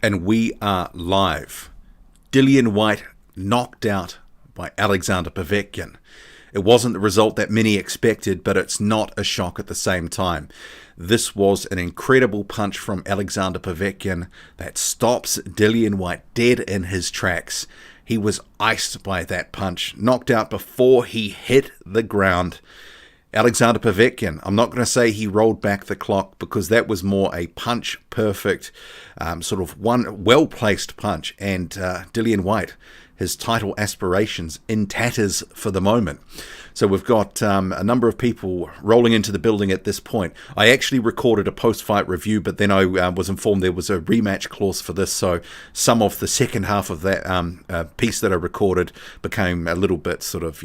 And we are live. Dillian Whyte knocked out by Alexander Povetkin. It wasn't the result that many expected, but it's not a shock at the same time. This was an incredible punch from Alexander Povetkin that stops Dillian Whyte dead in his tracks. He was iced by that punch, knocked out before he hit the ground. Alexander Povetkin, I'm not going to say he rolled back the clock because that was more a punch-perfect, sort of one well-placed punch. And Dillian Whyte, his title aspirations in tatters for the moment. So we've got a number of people rolling into the building at this point. I actually recorded a post-fight review, but then I was informed there was a rematch clause for this, so some of the second half of that piece that I recorded became a little bit sort of,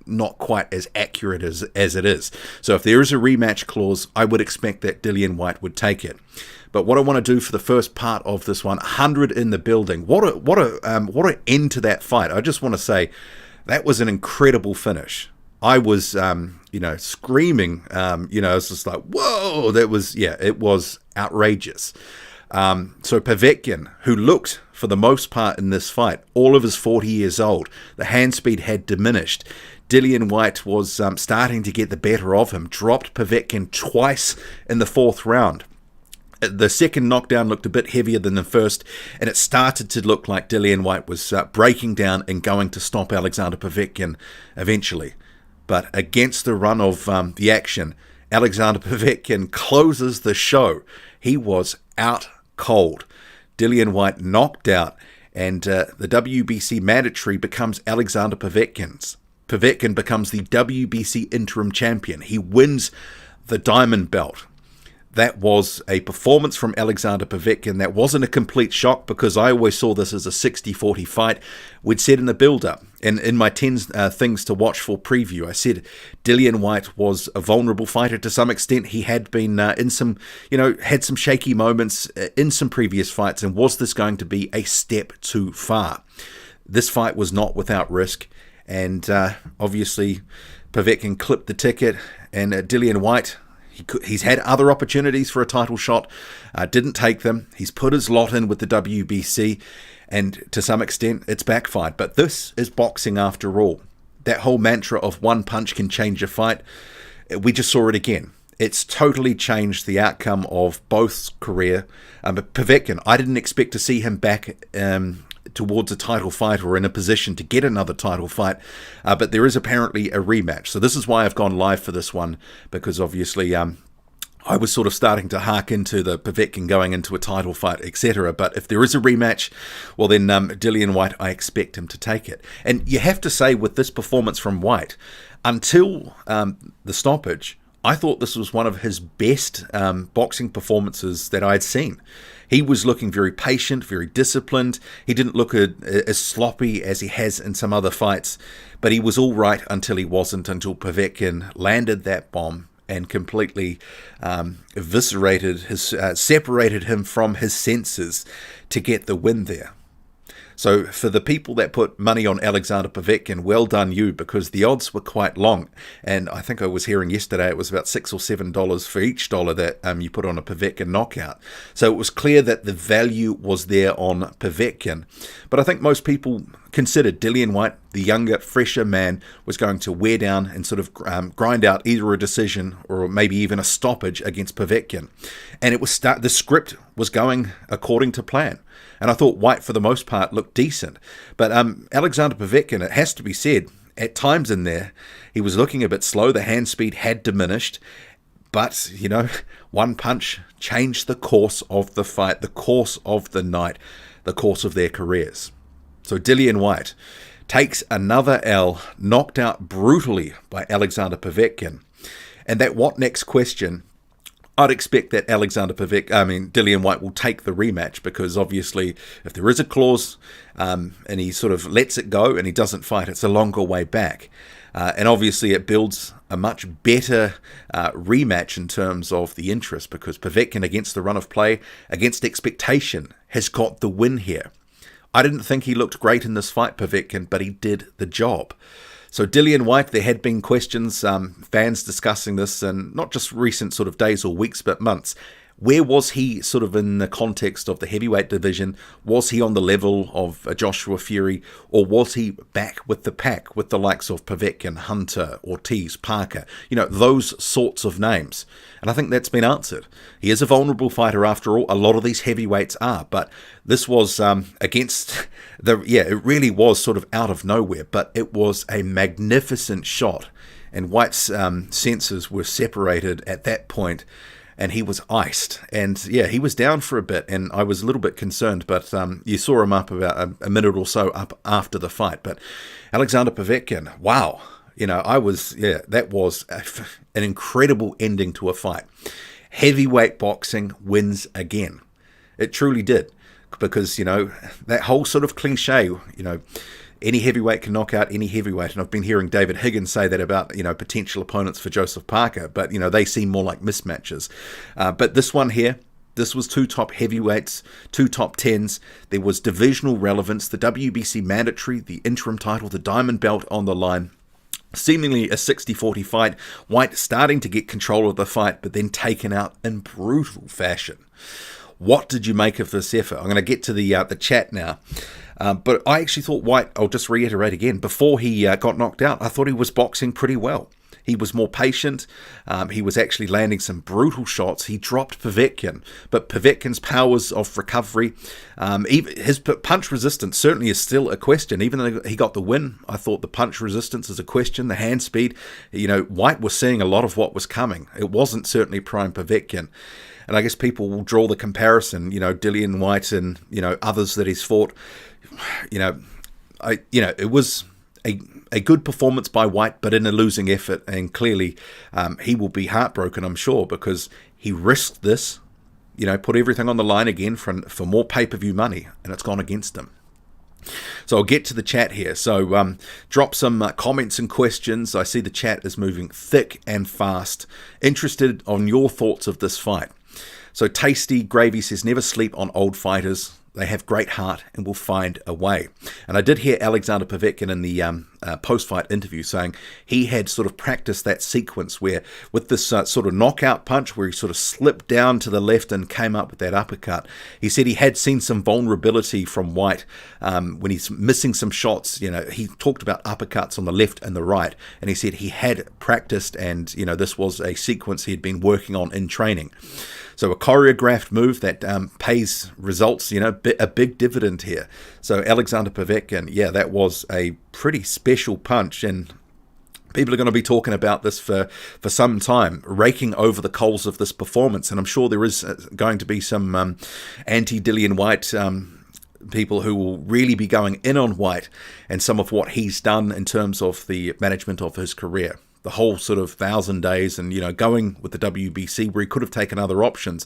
not quite as accurate as it is. So if there is a rematch clause, I would expect that Dillian Whyte would take it. But what I want to do for the first part of this one, 100 in the building. What a end to that fight. I just want to say that was an incredible finish. I was, screaming. It's just like, whoa! It was outrageous. So Povetkin, who looked for the most part in this fight, all of his 40 years old, the hand speed had diminished. Dillian Whyte was starting to get the better of him, dropped Povetkin twice in the fourth round. The second knockdown looked a bit heavier than the first, and it started to look like Dillian Whyte was breaking down and going to stop Alexander Povetkin eventually. But against the run of the action, Alexander Povetkin closes the show. He was out cold. Dillian Whyte knocked out, and the WBC mandatory becomes Alexander Povetkin's. Povetkin becomes the WBC interim champion. He wins the diamond belt. That was a performance from Alexander Povetkin that wasn't a complete shock because I always saw this as a 60-40 fight. We'd said in the build-up, and in my 10 things to watch for preview, I said Dillian Whyte was a vulnerable fighter to some extent. He had been had some shaky moments in some previous fights, and was this going to be a step too far? This fight was not without risk, and obviously Povetkin clipped the ticket, and Dillian Whyte, he's had other opportunities for a title shot, didn't take them. He's put his lot in with the WBC, and to some extent it's backfired. But this is boxing after all. That whole mantra of one punch can change a fight, we just saw it again. It's totally changed the outcome of both's career. But Povetkin, I didn't expect to see him back towards a title fight or in a position to get another title fight, but there is apparently a rematch. So this is why I've gone live for this one, because obviously I was sort of starting to hark into the Povetkin going into a title fight, etc. But if there is a rematch, well then Dillian Whyte, I expect him to take it. And you have to say, with this performance from Whyte, until the stoppage, I thought this was one of his best boxing performances that I'd seen. He was looking very patient, very disciplined. He didn't look as sloppy as he has in some other fights, but he was all right until he wasn't, until Povetkin landed that bomb and completely separated him from his senses to get the win there. So for the people that put money on Alexander Povetkin, well done you, because the odds were quite long. And I think I was hearing yesterday it was about $6 or $7 for each dollar that you put on a Povetkin knockout. So it was clear that the value was there on Povetkin. But I think most people considered Dillian Whyte, the younger, fresher man, was going to wear down and sort of grind out either a decision or maybe even a stoppage against Povetkin. And it was the script was going according to plan. And I thought Whyte, for the most part, looked decent. But Alexander Povetkin, it has to be said, at times in there, he was looking a bit slow. The hand speed had diminished. But, one punch changed the course of the fight, the course of the night, the course of their careers. So Dillian Whyte takes another L, knocked out brutally by Alexander Povetkin. And that what next question, I'd expect that Dillian Whyte will take the rematch, because obviously if there is a clause and he sort of lets it go and he doesn't fight, it's a longer way back. And obviously it builds a much better rematch in terms of the interest, because Povetkin, against the run of play, against expectation, has got the win here. I didn't think he looked great in this fight, Povetkin, but he did the job. So Dillian Whyte, there had been questions, fans discussing this, and not just recent sort of days or weeks, but months. Where was he sort of in the context of the heavyweight division? Was he on the level of Joshua Fury, or was he back with the pack, with the likes of Povetkin, Hunter, Ortiz, Parker, those sorts of names? And I think that's been answered. He is a vulnerable fighter after all. A lot of these heavyweights are, but this was against it really was sort of out of nowhere, but it was a magnificent shot, and Whyte's senses were separated at that point, and he was iced. And he was down for a bit, and I was a little bit concerned, but you saw him up about a minute or so up after the fight. But Alexander Povetkin, wow. That was an incredible ending to a fight. Heavyweight boxing wins again. It truly did. Because, that whole sort of cliche, any heavyweight can knock out any heavyweight. And I've been hearing David Higgins say that about, potential opponents for Joseph Parker. But, they seem more like mismatches. But this one here, this was 2 top heavyweights, 2 top 10s. There was divisional relevance, the WBC mandatory, the interim title, the diamond belt on the line. Seemingly a 60-40 fight. Whyte starting to get control of the fight, but then taken out in brutal fashion. What did you make of this effort? I'm going to get to the chat now. But I actually thought Whyte, I'll just reiterate again, before he got knocked out, I thought he was boxing pretty well. He was more patient. He was actually landing some brutal shots. He dropped Povetkin, but Povetkin's powers of recovery, even his punch resistance certainly is still a question. Even though he got the win, I thought the punch resistance is a question. The hand speed, Whyte was seeing a lot of what was coming. It wasn't certainly prime Povetkin. And I guess people will draw the comparison, Dillian Whyte and, others that he's fought. It was a good performance by Whyte, but in a losing effort. And clearly he will be heartbroken, I'm sure, because he risked this, put everything on the line again for more pay-per-view money, and it's gone against him. So I'll get to the chat here. So drop some comments and questions. I see the chat is moving thick and fast. Interested on your thoughts of this fight. So Tasty Gravy says, never sleep on old fighters. They have great heart and will find a way. And I did hear Alexander Povetkin in the post-fight interview saying he had sort of practiced that sequence where with this sort of knockout punch where he sort of slipped down to the left and came up with that uppercut. He said he had seen some vulnerability from Whyte when he's missing some shots. He talked about uppercuts on the left and the right, and he said he had practiced, and this was a sequence he had been working on in training. So a choreographed move that pays results, a big dividend here. So Alexander Povetkin, that was a pretty special punch, and people are going to be talking about this for some time, raking over the coals of this performance. And I'm sure there is going to be some anti-Dillian Whyte people who will really be going in on Whyte and some of what he's done in terms of the management of his career. The whole sort of 1,000 days and, going with the WBC where he could have taken other options.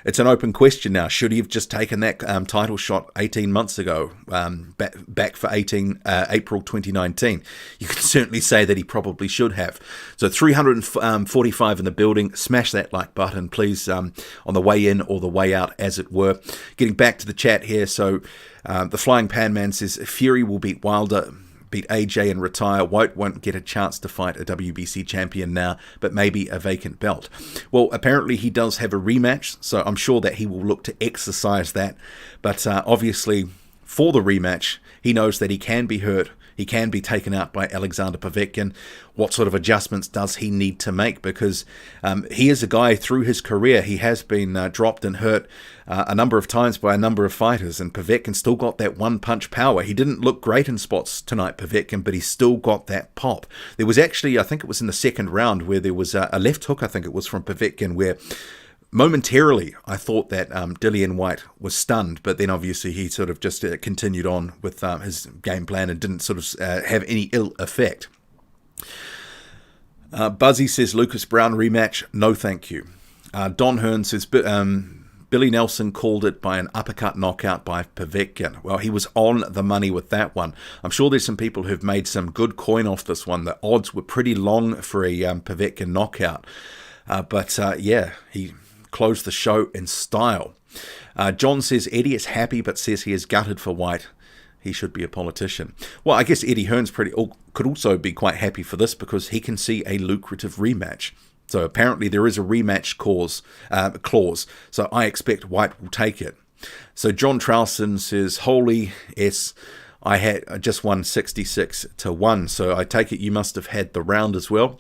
It's an open question now. Should he have just taken that title shot 18 months ago, back for April 2019? You can certainly say that he probably should have. So 345 in the building. Smash that like button, please, on the way in or the way out, as it were. Getting back to the chat here. So the Flying Pan Man says, Fury will beat Wilder, beat AJ and retire. Whyte won't get a chance to fight a WBC champion now, but maybe a vacant belt. Well, apparently he does have a rematch, so I'm sure that he will look to exercise that. But obviously, for the rematch, he knows that he can be hurt. He can be taken out by Alexander Povetkin. What sort of adjustments does he need to make? Because he is a guy through his career, he has been dropped and hurt a number of times by a number of fighters, and Povetkin still got that one-punch power. He didn't look great in spots tonight, Povetkin, but he still got that pop. There was actually, I think it was in the second round, where there was a left hook, I think it was from Povetkin, where momentarily I thought that Dillian Whyte was stunned, but then obviously he sort of just continued on with his game plan and didn't sort of have any ill effect. Buzzy says, Lucas Brown rematch, no thank you. Don Hearn says, Billy Nelson called it by an uppercut knockout by Povetkin. Well, he was on the money with that one. I'm sure there's some people who've made some good coin off this one. The odds were pretty long for a Povetkin knockout. But he closed the show in style. John says, Eddie is happy but says he is gutted for Whyte. He should be a politician. Well, I guess Eddie Hearn's could also be quite happy for this because he can see a lucrative rematch. So apparently there is a rematch clause. So I expect Whyte will take it. So John Trowson says, holy S, I just won 66-1. So I take it you must have had the round as well.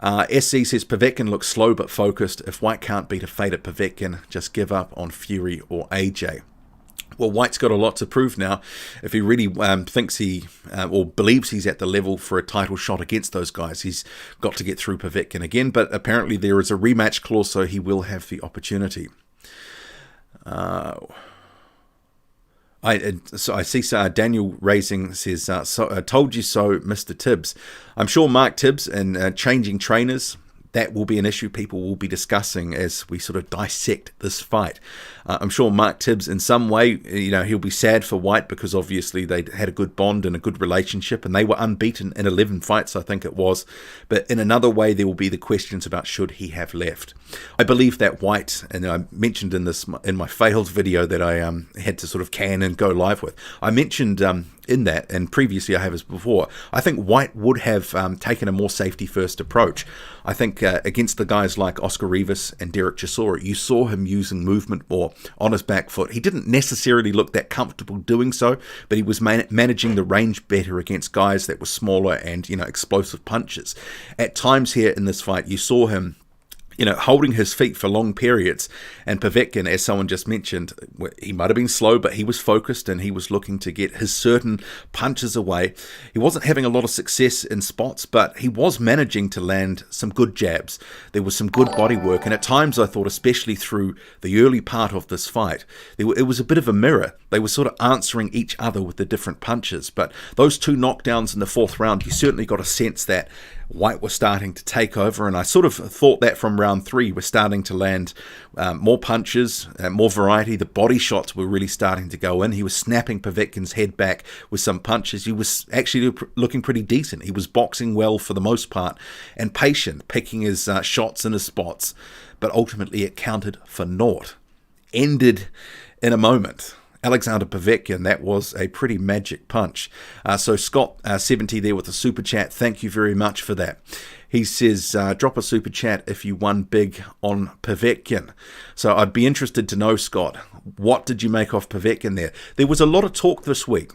SC says Povetkin looks slow but focused. If Whyte can't beat a faded Povetkin, just give up on Fury or AJ. Well, Whyte's got a lot to prove now. If he really thinks or believes he's at the level for a title shot against those guys, he's got to get through Povetkin again. But apparently there is a rematch clause, so he will have the opportunity. I see Daniel Raising says, told you so, Mr. Tibbs. I'm sure Mark Tibbs and changing trainers, that will be an issue people will be discussing as we sort of dissect this fight. I'm sure Mark Tibbs, in some way, he'll be sad for Whyte because obviously they had a good bond and a good relationship, and they were unbeaten in 11 fights, I think it was. But in another way, there will be the questions about should he have left. I believe that Whyte, and I mentioned in my failed video that I had to sort of can and go live with, I mentioned in that, and previously I have as before, I think Whyte would have taken a more safety-first approach. I think against the guys like Oscar Rivas and Derek Chisora, you saw him using movement more on his back foot. He didn't necessarily look that comfortable doing so, but he was managing the range better against guys that were smaller and, explosive punches. At times here in this fight, you saw him holding his feet for long periods. And Povetkin, as someone just mentioned, he might have been slow, but he was focused and he was looking to get his certain punches away. He wasn't having a lot of success in spots, but he was managing to land some good jabs. There was some good body work. And at times I thought, especially through the early part of this fight, it was a bit of a mirror. They were sort of answering each other with the different punches. But those two knockdowns in the fourth round, you certainly got a sense that Whyte was starting to take over, and I sort of thought that from round 3 we're starting to land more punches, more variety. The body shots were really starting to go in. He was snapping Povetkin's head back with some punches. He was actually looking pretty decent. He was boxing well for the most part and patient, picking his shots and his spots, but ultimately it counted for naught. Ended in a moment. Alexander Povetkin, that was a pretty magic punch. So Scott 70 there with a super chat. Thank you very much for that. He says, drop a super chat if you won big on Povetkin. So I'd be interested to know, Scott, what did you make of Povetkin there? There was a lot of talk this week,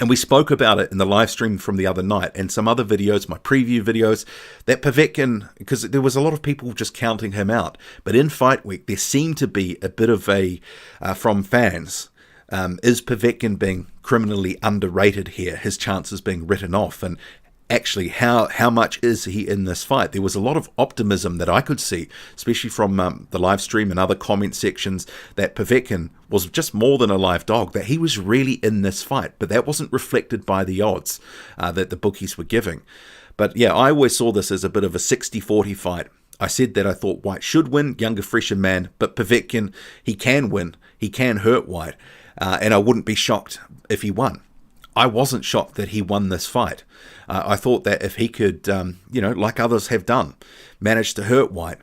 and we spoke about it in the live stream from the other night and some other videos, my preview videos, that Povetkin, because there was a lot of people just counting him out. But in fight week, there seemed to be a bit of from fans, is Povetkin being criminally underrated here? His chances being written off, and actually how much is he in this fight? There was a lot of optimism that I could see, especially from the live stream and other comment sections, that Povetkin was just more than a live dog, that he was really in this fight, but that wasn't reflected by the odds that the bookies were giving. But yeah, I always saw this as a bit of a 60-40 fight. I said that I thought Whyte should win, younger, fresher man, but Povetkin, he can win, he can hurt Whyte. And I wouldn't be shocked if he won. I wasn't shocked that he won this fight. I thought that if he could, like others have done, manage to hurt Whyte,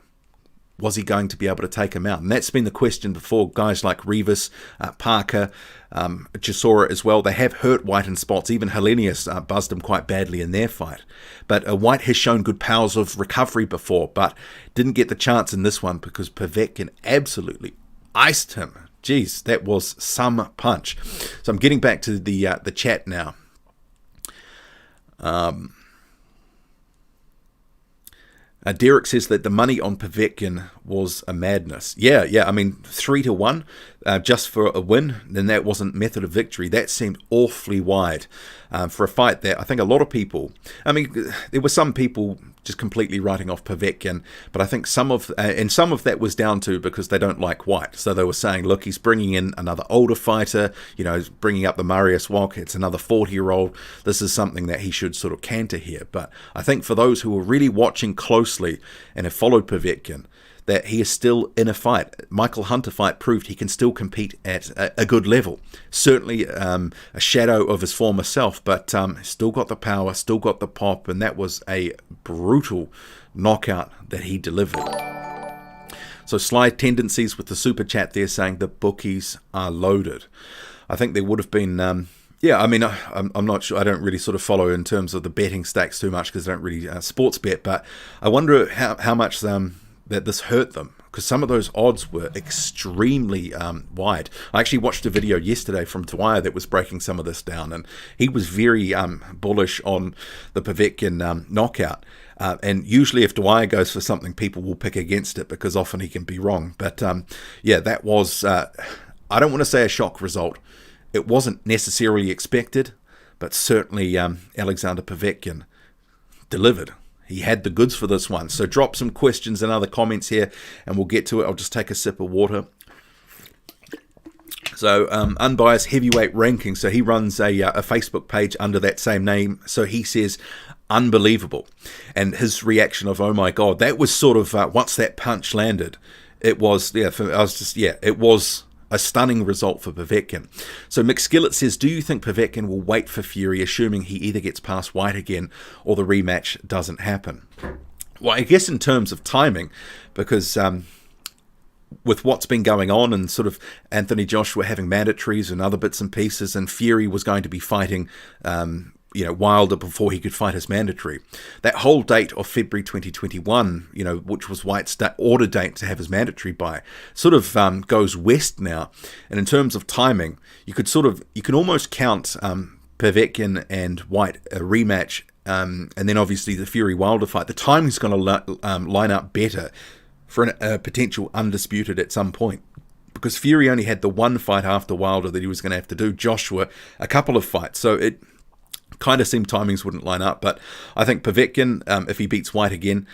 was he going to be able to take him out? And that's been the question before. Guys like Rivas, Parker, Chisora as well, they have hurt Whyte in spots. Even Helenius buzzed him quite badly in their fight. But Whyte has shown good powers of recovery before, but didn't get the chance in this one because Povetkin absolutely iced him. Jeez, that was some punch. So I'm getting back to the chat now. Derek says that the money on Povetkin was a madness. Yeah. I mean, 3-1 just for a win, then that wasn't method of victory. That seemed awfully wide for a fight that I think a lot of people, there were some people just completely writing off Povetkin, but I think some of that was down to because they don't like Whyte. So they were saying, look, he's bringing in another older fighter, bringing up the Marius Wok, it's another 40-year-old. This is something that he should sort of canter here. But I think for those who are really watching closely and have followed Povetkin, that he is still in a fight. Michael Hunter fight proved he can still compete at a good level. Certainly a shadow of his former self, but still got the power, still got the pop, and that was a brutal knockout that he delivered. So Slide Tendencies with the super chat there saying the bookies are loaded. I think there would have been Yeah, I mean, I'm not sure. I don't really sort of follow in terms of the betting stakes too much because I don't really sports bet. But I wonder how much that this hurt them, because some of those odds were extremely wide. I actually watched a video yesterday from Dwyer that was breaking some of this down, and he was very bullish on the Povetkin knockout. And usually if Dwyer goes for something, people will pick against it because often he can be wrong. But yeah, that was, I don't want to say a shock result. It wasn't necessarily expected, but certainly Alexander Povetkin delivered. He had the goods for this one. So drop some questions and other comments here, and we'll get to it. I'll just take a sip of water. So Unbiased Heavyweight Ranking. So he runs a Facebook page under that same name. So he says, unbelievable. And his reaction of, oh my God, that was sort of, once that punch landed, it was, it was a stunning result for Povetkin. So McSkillet says, do you think Povetkin will wait for Fury, assuming he either gets past Whyte again or the rematch doesn't happen? Well, I guess in terms of timing, because with what's been going on and sort of Anthony Joshua having mandatories and other bits and pieces, and Fury was going to be fighting Wilder before he could fight his mandatory. That whole date of February 2021, which was White's order date to have his mandatory by, sort of goes west now. And in terms of timing, you can almost count Povetkin and Whyte a rematch, and then obviously the Fury Wilder fight. The timing's going to line up better for a potential undisputed at some point, because Fury only had the one fight after Wilder that he was going to have to do. Joshua, a couple of fights. So it kind of seemed timings wouldn't line up. But I think Povetkin, if he beats Whyte again,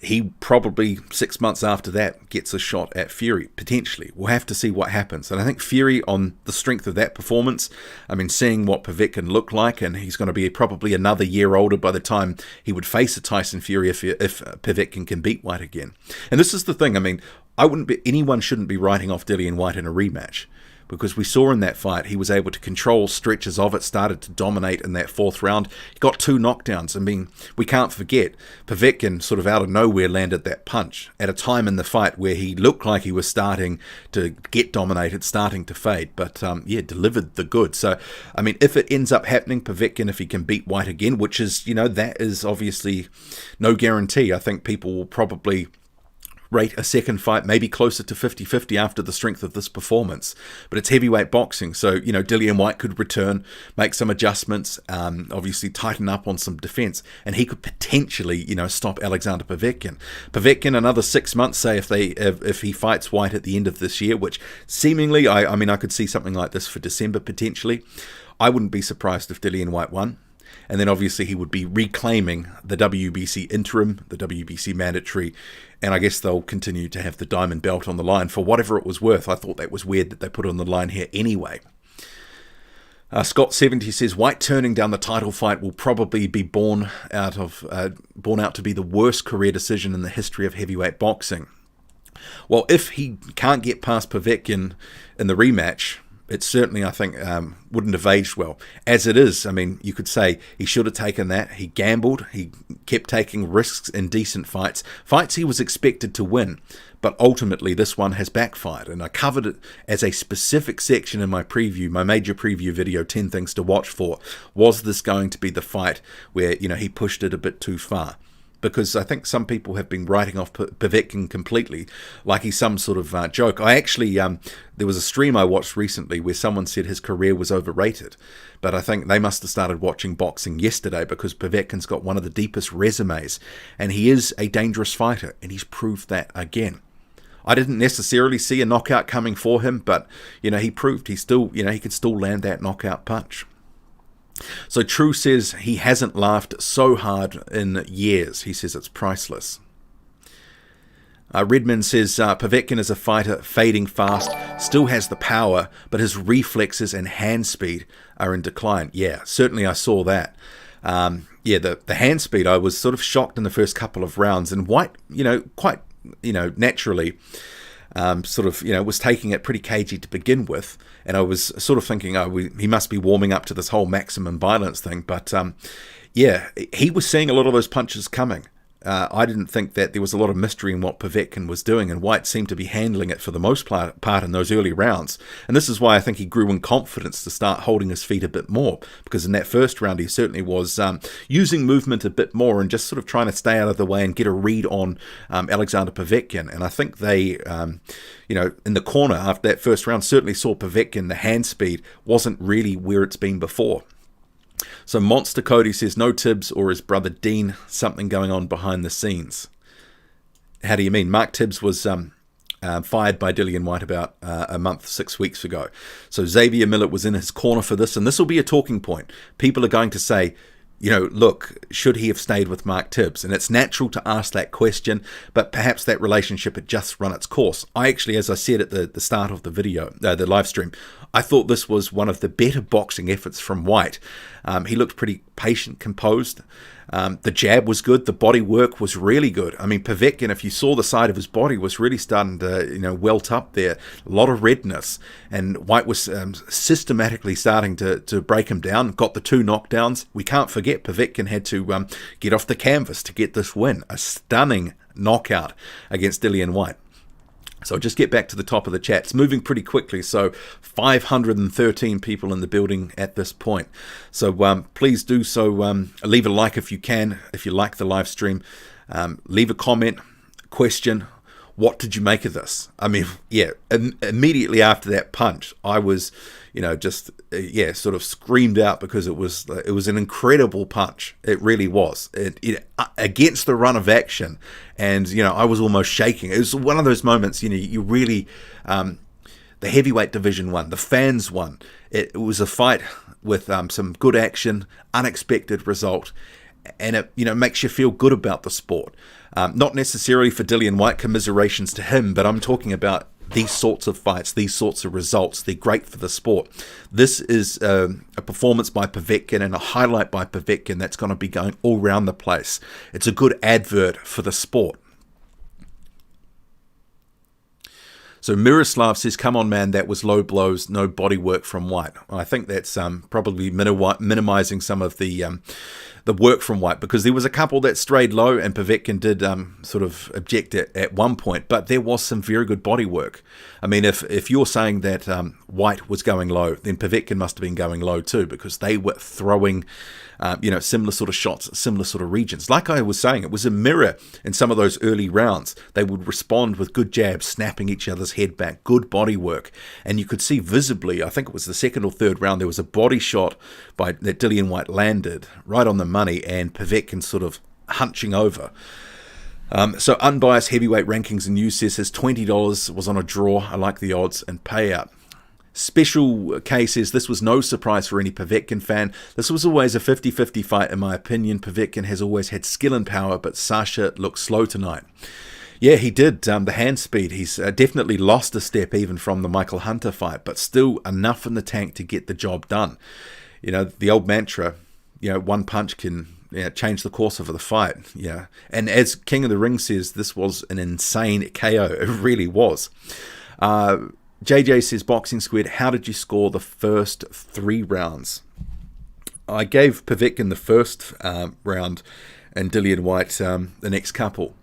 he probably 6 months after that gets a shot at Fury, potentially. We'll have to see what happens. And I think Fury, on the strength of that performance, I mean, seeing what Povetkin looked like, and he's going to be probably another year older by the time he would face a Tyson Fury if Povetkin can beat Whyte again. And this is the thing, I mean, anyone shouldn't be writing off Dillian Whyte in a rematch, because we saw in that fight he was able to control stretches of it, started to dominate in that fourth round. He got 2 knockdowns. I mean, we can't forget, Povetkin sort of out of nowhere landed that punch at a time in the fight where he looked like he was starting to get dominated, starting to fade, but delivered the goods. So, I mean, if it ends up happening, Povetkin, if he can beat Whyte again, which is, that is obviously no guarantee. I think people will probably rate a second fight maybe closer to 50-50 after the strength of this performance. But it's heavyweight boxing, so Dillian Whyte could return, make some adjustments, obviously tighten up on some defense, and he could potentially stop Alexander Povetkin. Povetkin another 6 months, say, if he fights Whyte at the end of this year, which seemingly I could see something like this for December potentially. I wouldn't be surprised if Dillian Whyte won. And then obviously he would be reclaiming the WBC interim, the WBC mandatory, and I guess they'll continue to have the diamond belt on the line for whatever it was worth. I thought that was weird that they put it on the line here anyway. Scott70 says, Whyte turning down the title fight will probably be born out to be the worst career decision in the history of heavyweight boxing. Well, if he can't get past Povetkin in the rematch, it certainly, I think, wouldn't have aged well. As it is, I mean, you could say he should have taken that. He gambled. He kept taking risks in decent fights. Fights he was expected to win. But ultimately, this one has backfired. And I covered it as a specific section in my preview, my major preview video, 10 Things to Watch For. Was this going to be the fight where, he pushed it a bit too far? Because I think some people have been writing off Povetkin completely, like he's some sort of joke. I actually, there was a stream I watched recently where someone said his career was overrated, but I think they must have started watching boxing yesterday, because Povetkin's got one of the deepest resumes, and he is a dangerous fighter, and he's proved that again. I didn't necessarily see a knockout coming for him, but he proved he could still land that knockout punch. So True says he hasn't laughed so hard in years. He says it's priceless. Redmond says Povetkin is a fighter fading fast, still has the power, but his reflexes and hand speed are in decline. Yeah, certainly I saw that. The hand speed, I was sort of shocked in the first couple of rounds, and Whyte, quite, naturally, was taking it pretty cagey to begin with, and I was sort of thinking, he must be warming up to this whole maximum violence thing, but he was seeing a lot of those punches coming, I didn't think that there was a lot of mystery in what Povetkin was doing, and Whyte seemed to be handling it for the most part in those early rounds. And this is why I think he grew in confidence to start holding his feet a bit more, because in that first round he certainly was using movement a bit more and just sort of trying to stay out of the way and get a read on Alexander Povetkin. And I think they, in the corner after that first round, certainly saw Povetkin, the hand speed wasn't really where it's been before. So Monster Cody says, no Tibbs or his brother Dean, something going on behind the scenes. How do you mean? Mark Tibbs was fired by Dillian Whyte about a month, 6 weeks ago. So Xavier Millett was in his corner for this, and this will be a talking point. People are going to say, look, should he have stayed with Mark Tibbs? And it's natural to ask that question, but perhaps that relationship had just run its course. I actually, as I said at the start of the video, the live stream, I thought this was one of the better boxing efforts from Whyte. He looked pretty patient, composed. The jab was good. The body work was really good. I mean, Povetkin, if you saw the side of his body, was really starting to, welt up there. A lot of redness. And Whyte was systematically starting to break him down. Got the 2 knockdowns. We can't forget Povetkin had to get off the canvas to get this win. A stunning knockout against Dillian Whyte. So just get back to the top of the chat. It's moving pretty quickly. So 513 people in the building at this point. So please do so. Leave a like if you can, if you like the live stream. Leave a comment, question. What did you make of this? I mean, yeah, immediately after that punch, I was, sort of screamed out because it was an incredible punch. It really was. It against the run of action, and I was almost shaking. It was one of those moments, you really, the heavyweight division won, the fans won. It was a fight with some good action, unexpected result, and it makes you feel good about the sport. Not necessarily for Dillian Whyte, commiserations to him, but I'm talking about these sorts of fights, these sorts of results. They're great for the sport. This is a performance by Povetkin and a highlight by Povetkin that's going to be going all around the place. It's a good advert for the sport. So Miroslav says, come on, man, that was low blows, no body work from Whyte. I think that's probably minimizing some of the work from Whyte, because there was a couple that strayed low, and Povetkin did sort of object at one point, but there was some very good body work. I mean, if you're saying that Whyte was going low, then Povetkin must have been going low too, because they were throwing similar sort of shots, similar sort of regions. Like I was saying, it was a mirror in some of those early rounds. They would respond with good jabs, snapping each other's head back, good body work. And you could see visibly, I think it was the second or third round, there was a body shot that Dillian Whyte landed right on the money, and Povetkin sort of hunching over. So unbiased heavyweight rankings and news says his $20 was on a draw. I like the odds and payout. Special K says this was no surprise for any Povetkin fan. This was always a 50-50 fight in my opinion. Povetkin has always had skill and power, but Sasha looked slow tonight. Yeah, he did. The hand speed, he's definitely lost a step even from the Michael Hunter fight, but still enough in the tank to get the job done. The old mantra, one punch can change the course of the fight. Yeah, and as King of the Ring says, this was an insane KO. It really was. JJ says, Boxing Squid, how did you score the first 3 rounds? I gave Povetkin the first round and Dillian Whyte the next couple.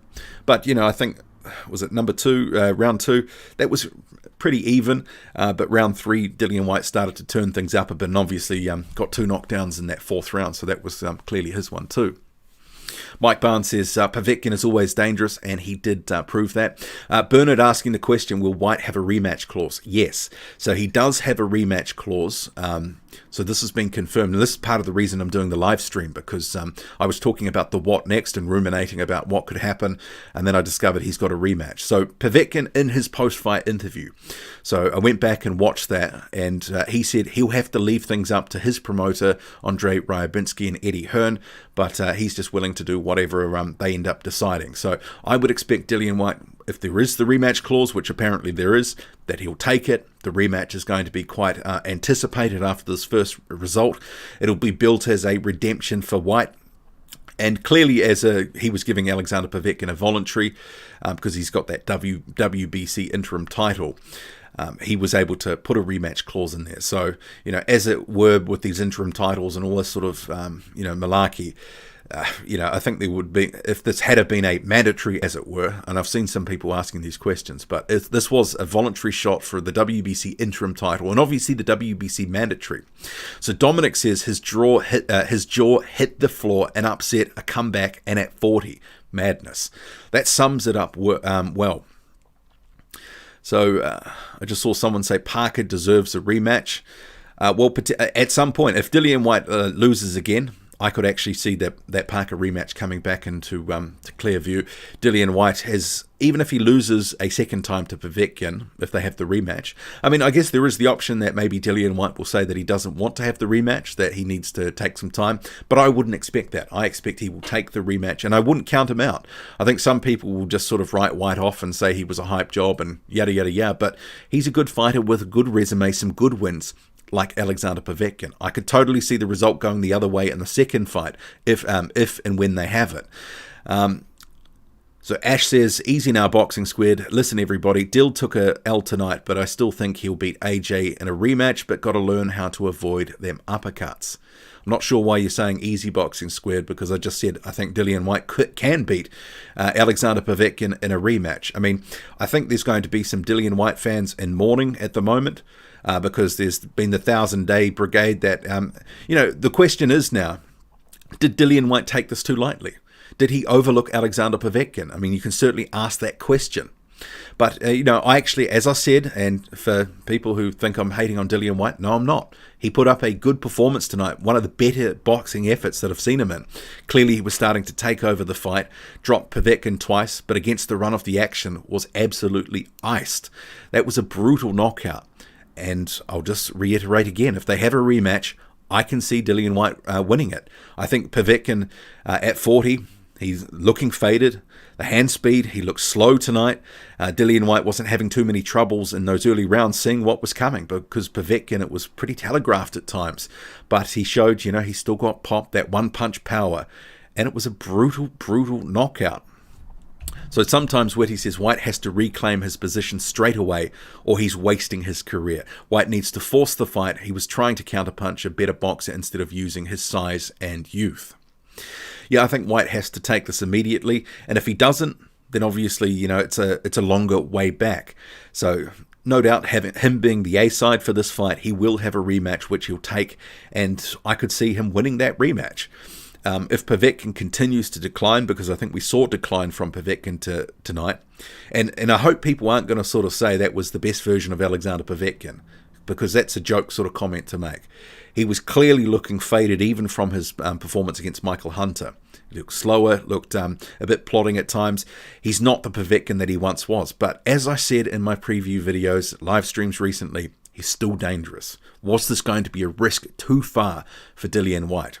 But, I think, was it round 2? That was pretty even. But round 3, Dillian Whyte started to turn things up a bit, and obviously got 2 knockdowns in that 4th round. So that was clearly his one too. Mike Barnes says, Povetkin is always dangerous, and he did prove that. Bernard asking the question, will Whyte have a rematch clause? Yes. So he does have a rematch clause. So this has been confirmed. And this is part of the reason I'm doing the live stream, because I was talking about the what next and ruminating about what could happen. And then I discovered he's got a rematch. So Povetkin in his post-fight interview. So I went back and watched that. And he said he'll have to leave things up to his promoter, Andrei Ryabinski and Eddie Hearn. But he's just willing to do whatever they end up deciding. So I would expect Dillian Whyte, if there is the rematch clause, which apparently there is, that he'll take it. The rematch is going to be quite anticipated after this first result. It'll be built as a redemption for Whyte. And clearly he was giving Alexander Povetkin a voluntary because he's got that WBC interim title. he was able to put a rematch clause in there. So, as it were with these interim titles and all this sort of, malarkey, I think there would be, if this had been a mandatory, as it were, and I've seen some people asking these questions, but if this was a voluntary shot for the WBC interim title, and obviously the WBC mandatory. So Dominic says his jaw hit the floor and upset a comeback, and at 40, madness. That sums it up well. So I just saw someone say Parker deserves a rematch. At some point, if Dillian Whyte loses again, I could actually see that Parker rematch coming back into to clear view. Dillian Whyte has, even if he loses a second time to Povetkin, if they have the rematch, I mean, I guess there is the option that maybe Dillian Whyte will say that he doesn't want to have the rematch, that he needs to take some time, but I wouldn't expect that. I expect he will take the rematch, and I wouldn't count him out. I think some people will just sort of write Whyte off and say he was a hype job and yada, yada, yada, but he's a good fighter with a good resume, some good wins, like Alexander Povetkin. I could totally see the result going the other way in the second fight, if and when they have it. So Ash says, easy now, Boxing Squared. Listen, everybody, Dill took a L tonight, but I still think he'll beat AJ in a rematch, but got to learn how to avoid them uppercuts. I'm not sure why you're saying easy, Boxing Squared, because I just said I think Dillian Whyte can beat Alexander Povetkin in a rematch. I mean, I think there's going to be some Dillian Whyte fans in mourning at the moment, because there's been the 1,000-day brigade that, the question is now, did Dillian Whyte take this too lightly? Did he overlook Alexander Povetkin? I mean, you can certainly ask that question. But, I actually, as I said, and for people who think I'm hating on Dillian Whyte, no, I'm not. He put up a good performance tonight, one of the better boxing efforts that I've seen him in. Clearly, he was starting to take over the fight, dropped Povetkin twice, but against the run of the action was absolutely iced. That was a brutal knockout. And I'll just reiterate again, if they have a rematch, I can see Dillian Whyte winning it. I think Povetkin at 40, he's looking faded. The hand speed, he looked slow tonight. Dillian Whyte wasn't having too many troubles in those early rounds seeing what was coming, because Povetkin, it was pretty telegraphed at times. But he showed, he still got pop, that one-punch power. And it was a brutal, brutal knockout. So sometimes Whitty says Whyte has to reclaim his position straight away, or he's wasting his career. Whyte needs to force the fight. He was trying to counterpunch a better boxer instead of using his size and youth. Yeah, I think Whyte has to take this immediately, and if he doesn't, then obviously, it's a longer way back. So no doubt, having him being the A-side for this fight, he will have a rematch which he'll take, and I could see him winning that rematch. If Povetkin continues to decline, because I think we saw decline from Povetkin tonight, and I hope people aren't going to sort of say that was the best version of Alexander Povetkin, because that's a joke sort of comment to make. He was clearly looking faded even from his performance against Michael Hunter. He looked slower, looked a bit plodding at times. He's not the Povetkin that he once was, but as I said in my preview videos, live streams recently, he's still dangerous. Was this going to be a risk too far for Dillian Whyte?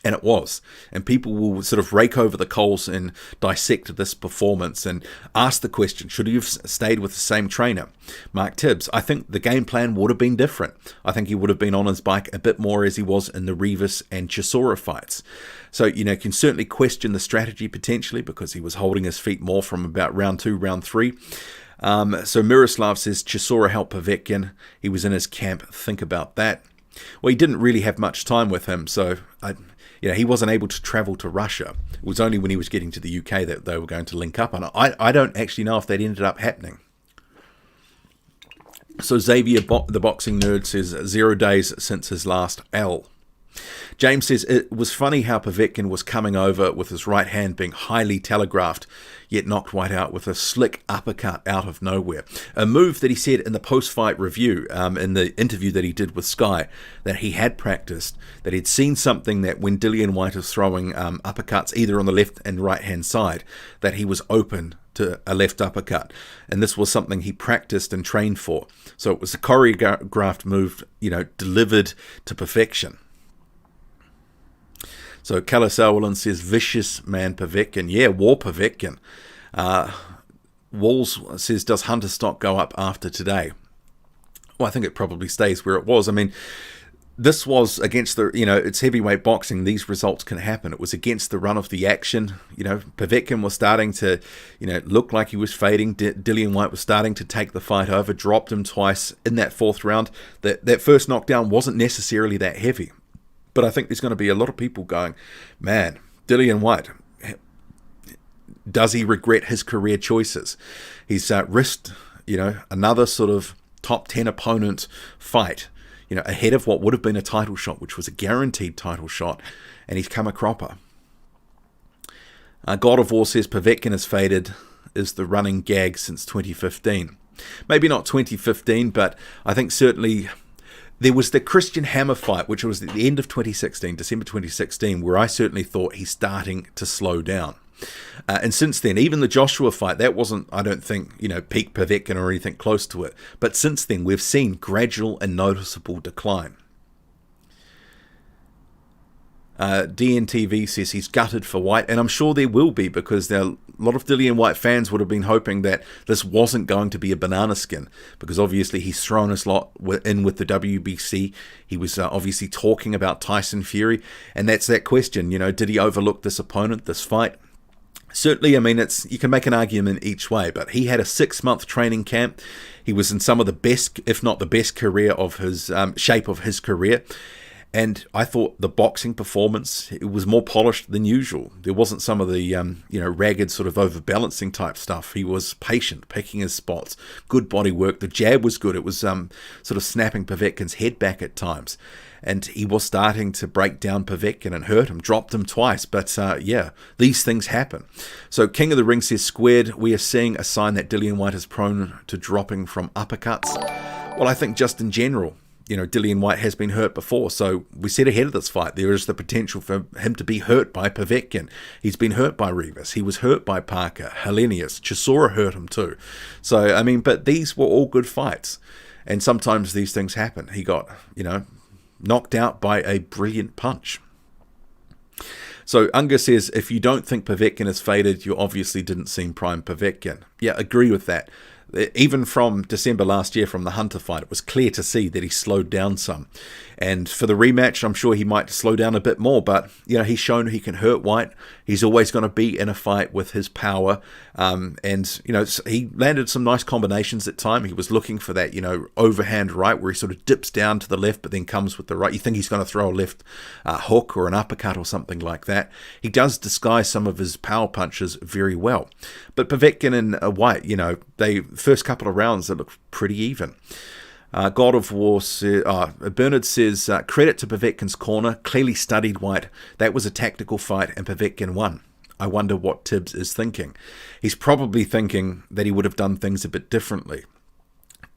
And it was. And people will sort of rake over the coals and dissect this performance and ask the question, should he have stayed with the same trainer, Mark Tibbs? I think the game plan would have been different. I think he would have been on his bike a bit more as he was in the Rivas and Chisora fights. So, you can certainly question the strategy potentially, because he was holding his feet more from about round 2, round 3. So Miroslav says Chisora helped Povetkin. He was in his camp. Think about that. Well, he didn't really have much time with him, so he wasn't able to travel to Russia. It was only when he was getting to the UK that they were going to link up, and I don't actually know if that ended up happening. So Xavier, the boxing nerd, says 0 days since his last L. James says it was funny how Povetkin was coming over with his right hand being highly telegraphed, yet knocked Whyte out with a slick uppercut out of nowhere. A move that he said in the post-fight review, in the interview that he did with Sky, that he had practiced, that he'd seen something that when Dillian Whyte is throwing uppercuts either on the left and right hand side, that he was open to a left uppercut. And this was something he practiced and trained for. So it was a choreographed move, delivered to perfection. So Kalasawalan says, vicious man Povetkin. Yeah, war Povetkin. Walls says, does Hunter stock go up after today? Well, I think it probably stays where it was. I mean, this was against the, it's heavyweight boxing. These results can happen. It was against the run of the action. Povetkin was starting to, look like he was fading. Dillian Whyte was starting to take the fight over, dropped him twice in that fourth round. That first knockdown wasn't necessarily that heavy. But I think there's going to be a lot of people going, man, Dillian Whyte, does he regret his career choices? He's risked, another sort of top 10 opponent fight, ahead of what would have been a title shot, which was a guaranteed title shot, and he's come a cropper. God of War says Povetkin has faded is the running gag since 2015. Maybe not 2015, but I think certainly there was the Christian Hammer fight, which was at the end of 2016, December 2016, where I certainly thought he's starting to slow down. And since then, even the Joshua fight, that wasn't, I don't think, peak Povetkin or anything close to it. But since then, we've seen gradual and noticeable decline. DNTV says he's gutted for Whyte, and I'm sure there will be, because a lot of Dillian Whyte fans would have been hoping that this wasn't going to be a banana skin, because obviously he's thrown his lot in with the WBC. He was obviously talking about Tyson Fury, and that's that question, did he overlook this opponent, this fight? Certainly, I mean, you can make an argument each way, but he had a 6-month training camp. He was in some of the best, if not the best career of his shape of his career. And I thought the boxing performance, it was more polished than usual. There wasn't some of the, ragged sort of overbalancing type stuff. He was patient, picking his spots, good body work. The jab was good. It was sort of snapping Povetkin's head back at times. And he was starting to break down Povetkin and hurt him, dropped him twice. But these things happen. So King of the Ring says, squared, we are seeing a sign that Dillian Whyte is prone to dropping from uppercuts. Well, I think just in general, Dillian Whyte has been hurt before. So we said ahead of this fight, there is the potential for him to be hurt by Povetkin. He's been hurt by Rivas. He was hurt by Parker, Helenius. Chisora hurt him too. So, I mean, but these were all good fights. And sometimes these things happen. He got, knocked out by a brilliant punch. So Unger says, if you don't think Povetkin is faded, you obviously didn't see prime Povetkin. Yeah, agree with that. Even from December last year, from the Hunter fight, it was clear to see that he slowed down some. And for the rematch, I'm sure he might slow down a bit more. But, he's shown he can hurt Whyte. He's always going to be in a fight with his power. He landed some nice combinations at time. He was looking for that, overhand right, where he sort of dips down to the left, but then comes with the right. You think he's going to throw a left hook or an uppercut or something like that. He does disguise some of his power punches very well. But Povetkin and Whyte, they first couple of rounds, they look pretty even. God of War says, Bernard says, credit to Povetkin's corner, clearly studied Whyte. That was a tactical fight and Povetkin won. I wonder what Tibbs is thinking. He's probably thinking that he would have done things a bit differently.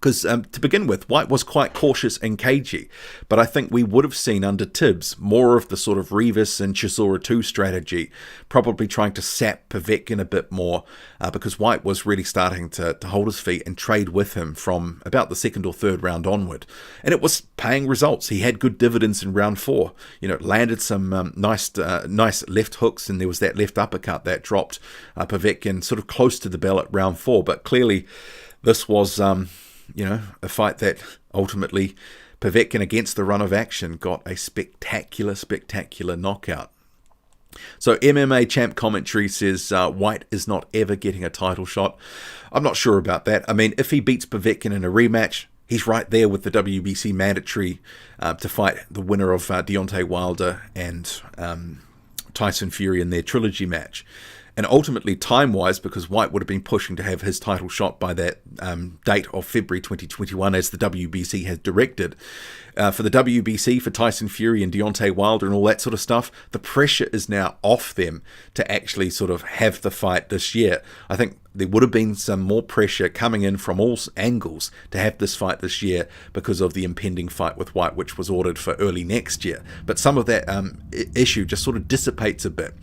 Because to begin with, Whyte was quite cautious and cagey. But I think we would have seen under Tibbs more of the sort of Rivas and Chisora 2 strategy, probably trying to sap Povetkin a bit more, because Whyte was really starting to hold his feet and trade with him from about the second or third round onward. And it was paying results. He had good dividends in round 4. Landed some nice left hooks, and there was that left uppercut that dropped Povetkin sort of close to the bell at round 4. But clearly this was a fight that ultimately Povetkin, against the run of action, got a spectacular knockout. So MMA Champ Commentary says Whyte is not ever getting a title shot. I'm not sure about that. I mean, if he beats Povetkin in a rematch, he's right there with the WBC mandatory to fight the winner of Deontay Wilder and Tyson Fury in their trilogy match. And ultimately, time-wise, because Whyte would have been pushing to have his title shot by that date of February 2021, as the WBC has directed, for the WBC, for Tyson Fury and Deontay Wilder and all that sort of stuff, the pressure is now off them to actually sort of have the fight this year. I think there would have been some more pressure coming in from all angles to have this fight this year because of the impending fight with Whyte, which was ordered for early next year. But some of that issue just sort of dissipates a bit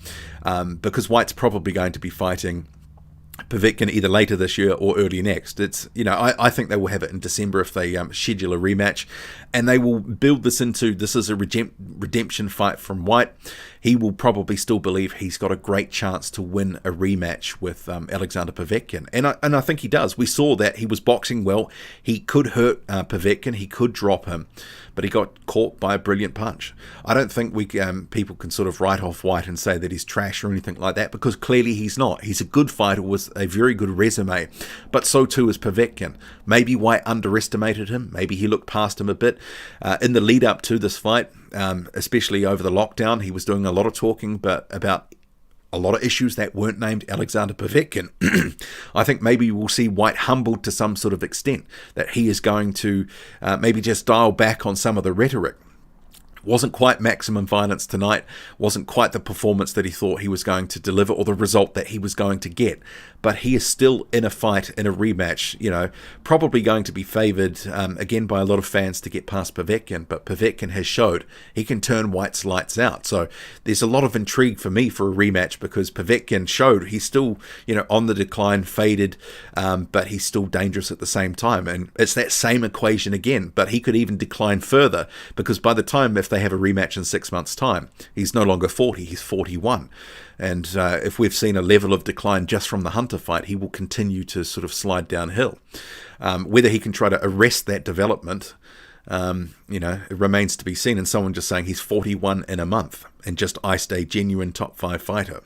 because Whyte's probably going to be fighting Povetkin either later this year or early next. It's, I think they will have it in December if they schedule a rematch, and they will build this into, this is a redemption fight from Whyte. He will probably still believe he's got a great chance to win a rematch with Alexander Povetkin, and I think he does. We saw that he was boxing well. He could hurt Povetkin, he could drop him, but he got caught by a brilliant punch. I don't think people can sort of write off Whyte and say that he's trash or anything like that, because clearly he's not. He's a good fighter with a very good resume, but so too is Povetkin. Maybe Whyte underestimated him. Maybe he looked past him a bit. In the lead up to this fight, especially over the lockdown, he was doing a lot of talking about a lot of issues that weren't named Alexander Povetkin. I think maybe we'll see Whyte humbled to some sort of extent, that he is going to maybe just dial back on some of the rhetoric. Wasn't quite maximum violence tonight, wasn't quite the performance that he thought he was going to deliver or the result that he was going to get. But he is still in a fight, in a rematch, probably going to be favoured again by a lot of fans to get past Povetkin. But Povetkin has showed he can turn Whyte's lights out. So there's a lot of intrigue for me for a rematch, because Povetkin showed he's still, on the decline, faded, but he's still dangerous at the same time. And it's that same equation again, but he could even decline further, because by the time, if they have a rematch in 6 months' time, he's no longer 40, he's 41. And if we've seen a level of decline just from the Hunter fight, he will continue to sort of slide downhill. Whether he can try to arrest that development, it remains to be seen. And someone just saying he's 41 in a month and just iced a genuine top 5 fighter.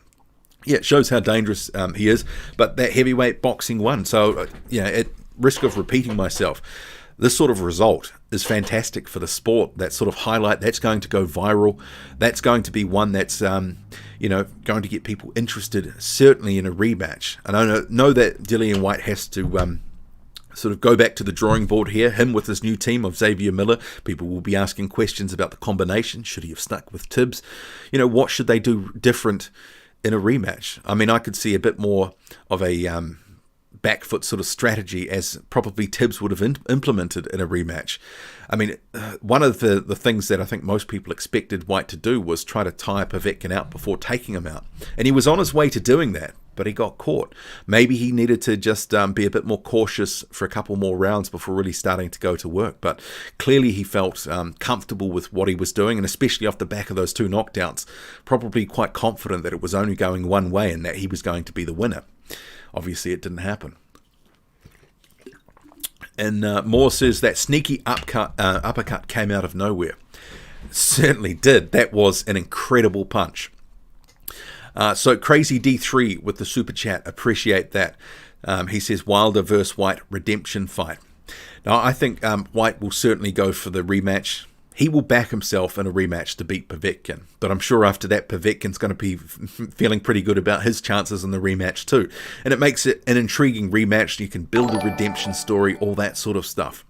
Yeah, it shows how dangerous he is. But that heavyweight boxing won. So, at risk of repeating myself, this sort of result is fantastic for the sport. That sort of highlight, that's going to go viral. That's going to be one that's, going to get people interested, certainly in a rematch. And I know that Dillian Whyte has to sort of go back to the drawing board here. Him with his new team of Xavier Miller. People will be asking questions about the combination. Should he have stuck with Tibbs? What should they do different in a rematch? I mean, I could see a bit more of a back foot sort of strategy as probably Tibbs would have implemented in a rematch. I mean, one of the things that I think most people expected Whyte to do was try to tire Povetkin out before taking him out. And he was on his way to doing that, but he got caught. Maybe he needed to just be a bit more cautious for a couple more rounds before really starting to go to work. But clearly he felt comfortable with what he was doing, and especially off the back of those 2 knockdowns, probably quite confident that it was only going one way and that he was going to be the winner. Obviously, it didn't happen. And Moore says that sneaky uppercut came out of nowhere. Certainly did. That was an incredible punch. So Crazy D3 with the super chat, appreciate that. He says Wilder versus Whyte redemption fight. Now I think Whyte will certainly go for the rematch. He will back himself in a rematch to beat Povetkin. But I'm sure after that, Povetkin's going to be feeling pretty good about his chances in the rematch too. And it makes it an intriguing rematch. You can build a redemption story, all that sort of stuff.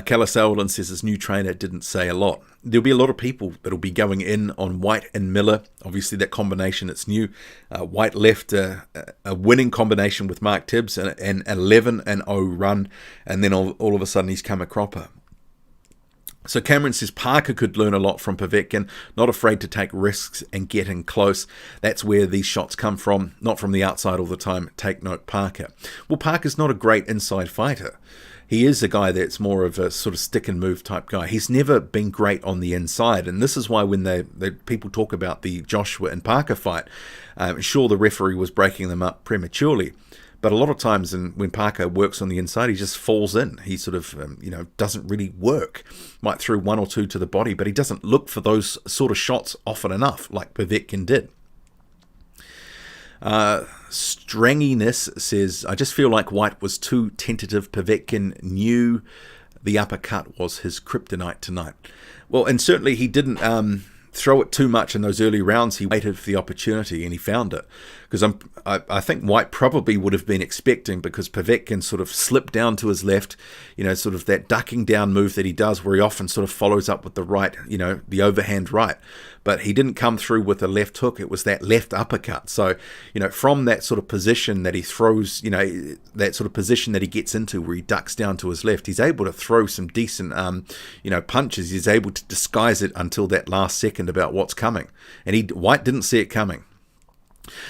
Callis Alden says his new trainer didn't say a lot. There'll be a lot of people that'll be going in on Whyte and Miller. Obviously, that combination, it's new. Whyte left a winning combination with Mark Tibbs, an 11-0 run, and then all of a sudden he's come a cropper. So Cameron says Parker could learn a lot from Povetkin, not afraid to take risks and get in close. That's where these shots come from, not from the outside all the time. Take note, Parker. Well, Parker's not a great inside fighter. He is a guy that's more of a sort of stick and move type guy. He's never been great on the inside, and this is why when people talk about the Joshua and Parker fight, sure, the referee was breaking them up prematurely. But a lot of times when Parker works on the inside, he just falls in. He sort of, doesn't really work. Might throw 1 or 2 to the body, but he doesn't look for those sort of shots often enough, like Povetkin did. Stranginess says, I just feel like Whyte was too tentative. Povetkin knew the uppercut was his kryptonite tonight. Well, and certainly he didn't throw it too much in those early rounds. He waited for the opportunity and he found it. Because I think Whyte probably would have been expecting, because Povetkin sort of slipped down to his left, sort of that ducking down move that he does where he often sort of follows up with the right, the overhand right. But he didn't come through with a left hook. It was that left uppercut. So, from that sort of position that he throws, that sort of position that he gets into where he ducks down to his left, he's able to throw some decent, punches. He's able to disguise it until that last second about what's coming. And Whyte didn't see it coming.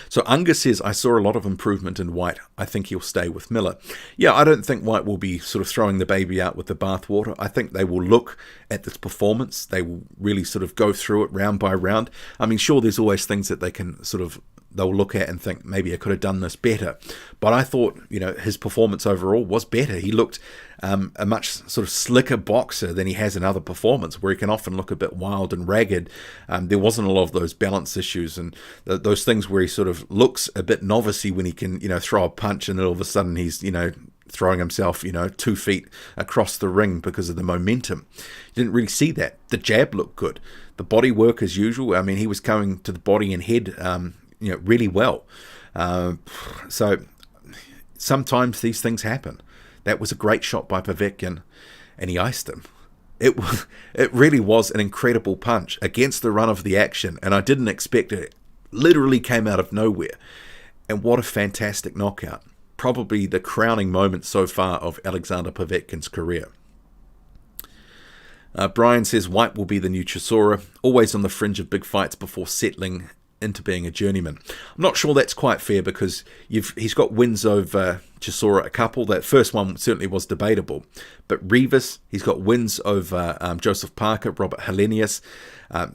So Unger says, I saw a lot of improvement in Whyte. I think he'll stay with Miller. Yeah, I don't think Whyte will be sort of throwing the baby out with the bathwater. I think they will look at this performance. They will really sort of go through it round by round. I mean, sure, there's always things that they can sort of, they'll look at and think, maybe I could have done this better. But I thought, his performance overall was better. He looked a much sort of slicker boxer than he has in other performances, where he can often look a bit wild and ragged. There wasn't a lot of those balance issues and those things where he sort of looks a bit novice-y when he can, throw a punch and then all of a sudden he's, throwing himself, 2 feet across the ring because of the momentum. You didn't really see that. The jab looked good. The body work as usual. I mean, he was coming to the body and head, really well. So sometimes these things happen. That was a great shot by Povetkin, and he iced him. It really was an incredible punch against the run of the action, and I didn't expect it. It literally came out of nowhere. And what a fantastic knockout. Probably the crowning moment so far of Alexander Povetkin's career. Brian says Whyte will be the new Chisora, always on the fringe of big fights before settling into being a journeyman. I'm not sure that's quite fair, because he's got wins over Chisora a couple. That first one certainly was debatable. But Rivas, he's got wins over Joseph Parker, Robert Helenius,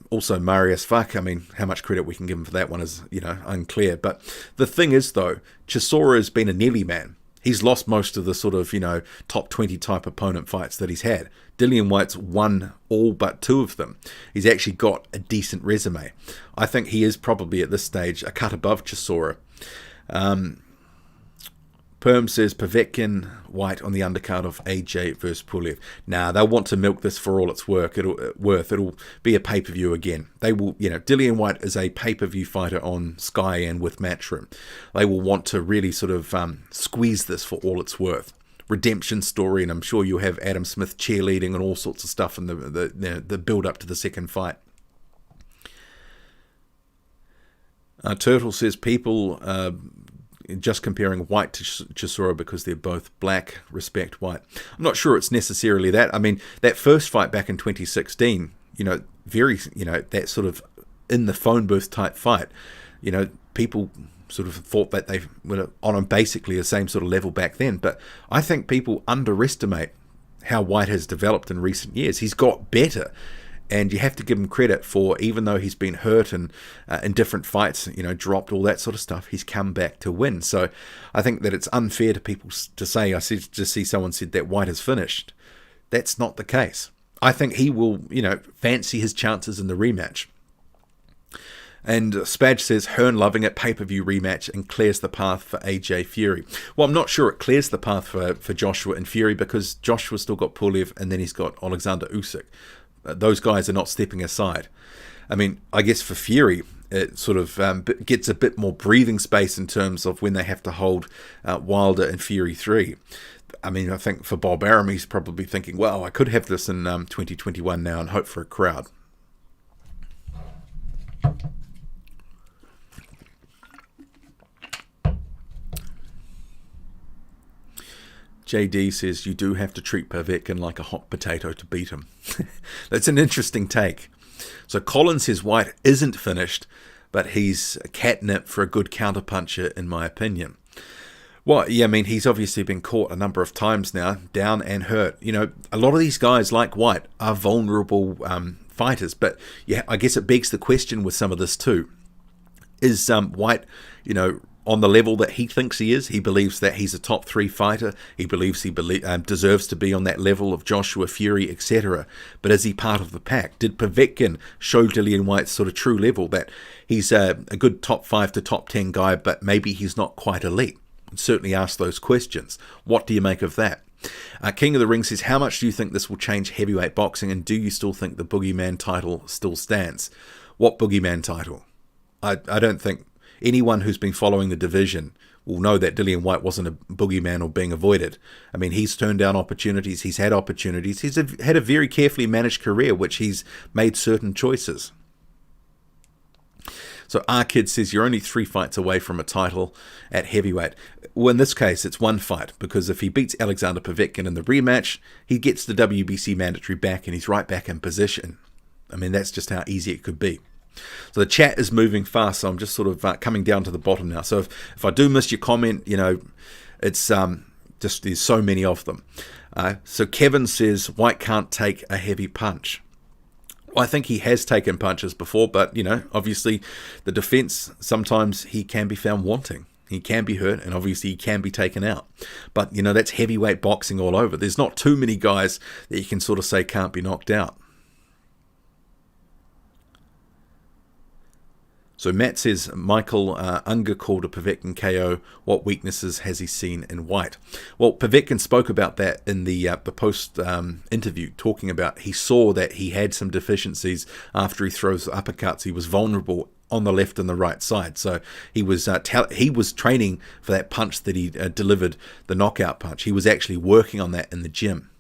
also Marius Fuck. I mean, how much credit we can give him for that one is, unclear. But the thing is, though, Chisora has been a nearly man. He's lost most of the sort of, top 20 type opponent fights that he's had. Dillian Whyte's won all but 2 of them. He's actually got a decent resume. I think he is probably at this stage a cut above Chisora. Perm says Povetkin, Whyte on the undercard of AJ versus Pulev. Now, they'll want to milk this for all it's worth. It'll be a pay-per-view again. They will, Dillian Whyte is a pay-per-view fighter on Sky and with Matchroom. They will want to really sort of squeeze this for all it's worth. Redemption story, and I'm sure you'll have Adam Smith cheerleading and all sorts of stuff in the build up to the second fight. Turtle says people just comparing Whyte to Chisora because they're both black. Respect Whyte. I'm not sure it's necessarily that. I mean, that first fight back in 2016, very, that sort of in the phone booth type fight, people sort of thought that they were on basically the same sort of level back then. But I think people underestimate how Whyte has developed in recent years. He's got better, and you have to give him credit for, even though he's been hurt and in different fights, dropped, all that sort of stuff, he's come back to win. So I think that it's unfair to people to say, I just see someone said that Whyte is finished. That's not the case. I think he will, fancy his chances in the rematch. And Spadge says, Hearn loving it, pay-per-view rematch, and clears the path for AJ Fury. Well, I'm not sure it clears the path for Joshua and Fury, because Joshua's still got Pulev, and then he's got Alexander Usyk. Those guys are not stepping aside. I mean, I guess for Fury, it sort of gets a bit more breathing space in terms of when they have to hold Wilder and Fury 3. I mean, I think for Bob Arum, he's probably thinking, well, I could have this in 2021 now and hope for a crowd. JD says, you do have to treat Povetkin like a hot potato to beat him. That's an interesting take. So Colin says Whyte isn't finished, but he's a catnip for a good counterpuncher, in my opinion. Well, yeah, I mean, he's obviously been caught a number of times now, down and hurt. A lot of these guys like Whyte are vulnerable fighters, but yeah, I guess it begs the question with some of this too. Is Whyte, on the level that he thinks he is? He believes that he's a top 3 fighter. He believes he deserves to be on that level of Joshua, Fury, etc. But is he part of the pack? Did Povetkin show Dillian Whyte's sort of true level, that he's a good top 5 to top 10 guy, but maybe he's not quite elite? And certainly ask those questions. What do you make of that? King of the Ring says, how much do you think this will change heavyweight boxing, and do you still think the Boogeyman title still stands? What Boogeyman title? I don't think anyone who's been following the division will know that Dillian Whyte wasn't a boogeyman or being avoided. I mean, he's turned down opportunities. He's had opportunities. He's had a very carefully managed career, which he's made certain choices. So R-Kid says, you're only 3 fights away from a title at heavyweight. Well, in this case, it's 1 fight, because if he beats Alexander Povetkin in the rematch, he gets the WBC mandatory back and he's right back in position. I mean, that's just how easy it could be. So the chat is moving fast, so I'm just sort of coming down to the bottom now. So if I do miss your comment, it's just there's so many of them. So Kevin says, Whyte can't take a heavy punch. Well, I think he has taken punches before, but, obviously the defense, sometimes he can be found wanting. He can be hurt, and obviously he can be taken out. But, that's heavyweight boxing all over. There's not too many guys that you can sort of say can't be knocked out. So Matt says, Michael Unger called a Povetkin KO. What weaknesses has he seen in Whyte? Well, Povetkin spoke about that in the post interview, talking about he saw that he had some deficiencies after he throws uppercuts. He was vulnerable on the left and the right side. So he was training for that punch that he delivered, the knockout punch. He was actually working on that in the gym.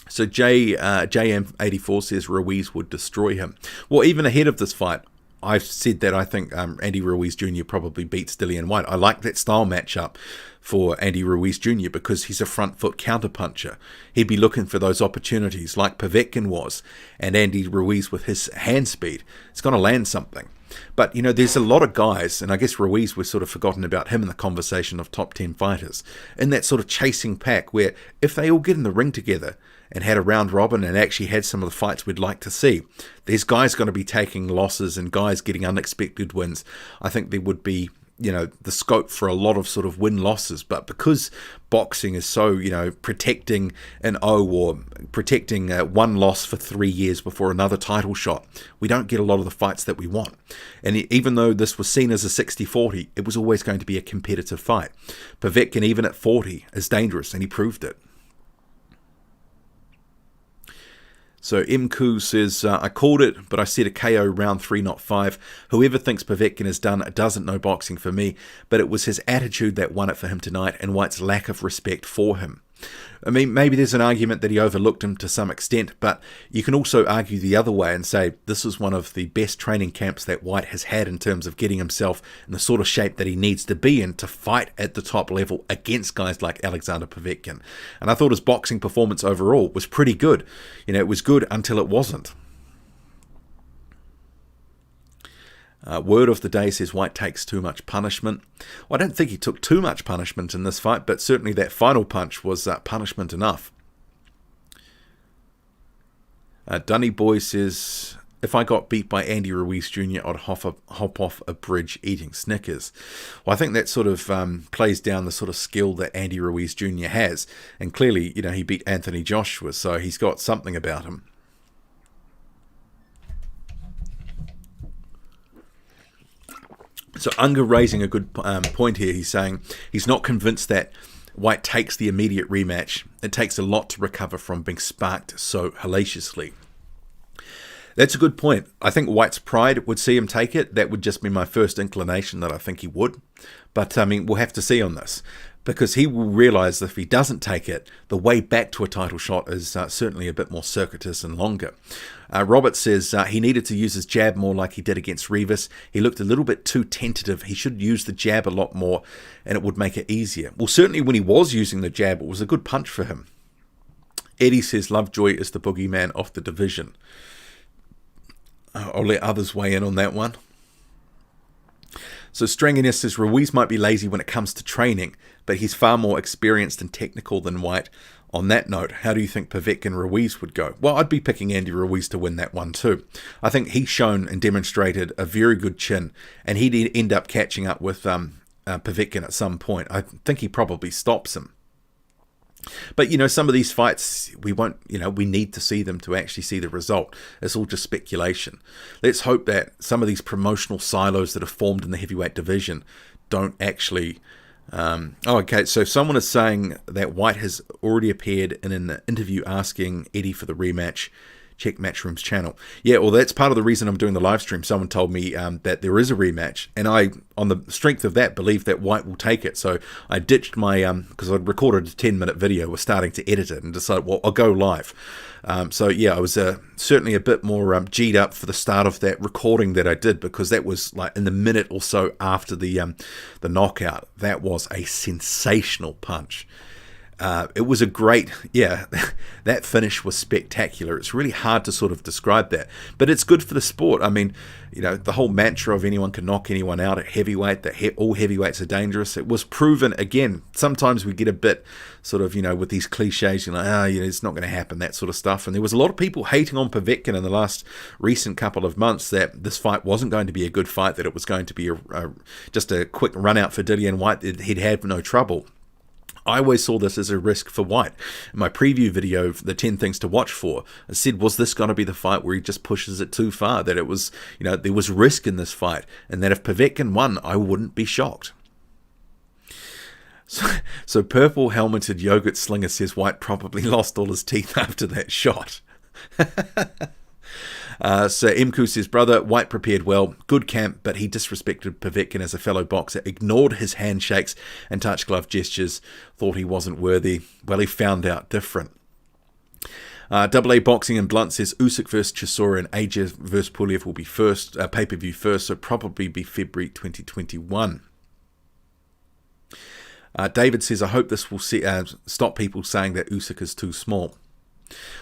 So JM84 says Ruiz would destroy him. Well, even ahead of this fight, I've said that I think Andy Ruiz Jr. probably beats Dillian Whyte. I like that style matchup for Andy Ruiz Jr. because he's a front foot counterpuncher. He'd be looking for those opportunities like Povetkin was, and Andy Ruiz with his hand speed. It's going to land something. But, there's a lot of guys, and I guess Ruiz, we've sort of forgotten about him in the conversation of top 10 fighters, in that sort of chasing pack where if they all get in the ring together and had a round robin and actually had some of the fights we'd like to see, there's guys going to be taking losses and guys getting unexpected wins. I think there would be, the scope for a lot of sort of win-losses. But because boxing is so, protecting an O or protecting one loss for 3 years before another title shot, we don't get a lot of the fights that we want. And even though this was seen as a 60-40, it was always going to be a competitive fight. Povetkin, even at 40, is dangerous, and he proved it. So Mku says, I called it, but I said a KO round 3, not 5. Whoever thinks Povetkin has done doesn't know boxing for me, but it was his attitude that won it for him tonight and Whyte's lack of respect for him. I mean, maybe there's an argument that he overlooked him to some extent, but you can also argue the other way and say this is one of the best training camps that Whyte has had in terms of getting himself in the sort of shape that he needs to be in to fight at the top level against guys like Alexander Povetkin. And I thought his boxing performance overall was pretty good. It was good until it wasn't. Word of the day says Whyte takes too much punishment. Well, I don't think he took too much punishment in this fight, but certainly that final punch was punishment enough. Dunny Boy says, if I got beat by Andy Ruiz Jr., I'd hop off a bridge eating Snickers. Well, I think that sort of plays down the sort of skill that Andy Ruiz Jr. has. And clearly, he beat Anthony Joshua, so he's got something about him. So Unger raising a good point here. He's saying he's not convinced that Whyte takes the immediate rematch. It takes a lot to recover from being sparked so hellaciously. That's a good point. I think Whyte's pride would see him take it. That would just be my first inclination that I think he would. But, we'll have to see on this. Because he will realise that if he doesn't take it, the way back to a title shot is certainly a bit more circuitous and longer. Robert says he needed to use his jab more like he did against Rivas. He looked a little bit too tentative. He should use the jab a lot more and it would make it easier. Well, certainly when he was using the jab, it was a good punch for him. Eddie says Lovejoy is the boogeyman of the division. I'll let others weigh in on that one. So Stranginess says Ruiz might be lazy when it comes to training, but he's far more experienced and technical than Whyte. On that note, how do you think Povetkin Ruiz would go? Well, I'd be picking Andy Ruiz to win that one too. I think he's shown and demonstrated a very good chin, and he'd end up catching up with Povetkin at some point. I think he probably stops him. But, some of these fights, we need to see them to actually see the result. It's all just speculation. Let's hope that some of these promotional silos that are formed in the heavyweight division don't actually... okay, so someone is saying that Whyte has already appeared in an interview asking Eddie for the rematch. Check Matchroom's channel. Yeah, well, that's part of the reason I'm doing the live stream. Someone told me that there is a rematch, and I, on the strength of that, believe that Whyte will take it. So I ditched my, because I'd recorded a 10-minute video, was starting to edit it, and decided, well, I'll go live. So yeah, I was certainly a bit more G'd up for the start of that recording that I did, because that was like in the minute or so after the knockout. That was a sensational punch. It was a great, that finish was spectacular. It's really hard to sort of describe that, but it's good for the sport. I mean, the whole mantra of anyone can knock anyone out at heavyweight, that all heavyweights are dangerous, it was proven again. Sometimes we get a bit sort of, with these cliches, it's not going to happen, that sort of stuff. And there was a lot of people hating on Povetkin in the last recent couple of months that this fight wasn't going to be a good fight, that it was going to be just a quick run out for Dillian Whyte, that he'd have no trouble. I always saw this as a risk for Whyte. In my preview video, the 10 things to watch for, I said, was this going to be the fight where he just pushes it too far? That it was, there was risk in this fight, and that if Povetkin won, I wouldn't be shocked. So purple helmeted yogurt slinger says Whyte probably lost all his teeth after that shot. So Mku says, brother, Whyte prepared well, good camp, but he disrespected Povetkin as a fellow boxer, ignored his handshakes and touch glove gestures, thought he wasn't worthy. Well, he found out different. AA Boxing and Blunt says Usyk versus Chisora and AJ versus Pulev will be first, pay-per-view first, so probably be February 2021. David says, I hope this will stop people saying that Usyk is too small.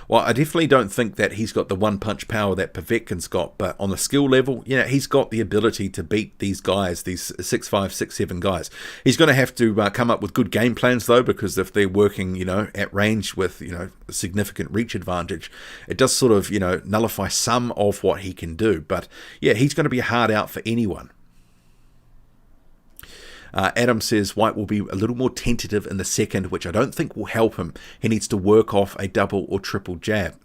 Well, I definitely don't think that he's got the one-punch power that Povetkin's got, but on the skill level, he's got the ability to beat these guys, these 6'5", 6'7" guys. He's going to have to come up with good game plans, though, because if they're working, at range with, a significant reach advantage, it does sort of, nullify some of what he can do. But, he's going to be a hard out for anyone. Adam says Whyte will be a little more tentative in the second, which I don't think will help him. He needs to work off a double or triple jab.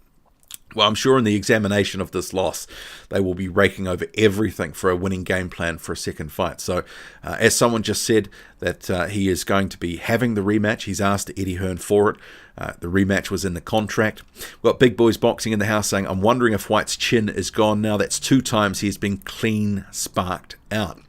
Well, I'm sure in the examination of this loss, they will be raking over everything for a winning game plan for a second fight. So, as someone just said, that he is going to be having the rematch. He's asked Eddie Hearn for it. The rematch was in the contract. We've got Big Boys Boxing in the house saying, I'm wondering if Whyte's chin is gone now. That's 2 times he's been clean sparked out.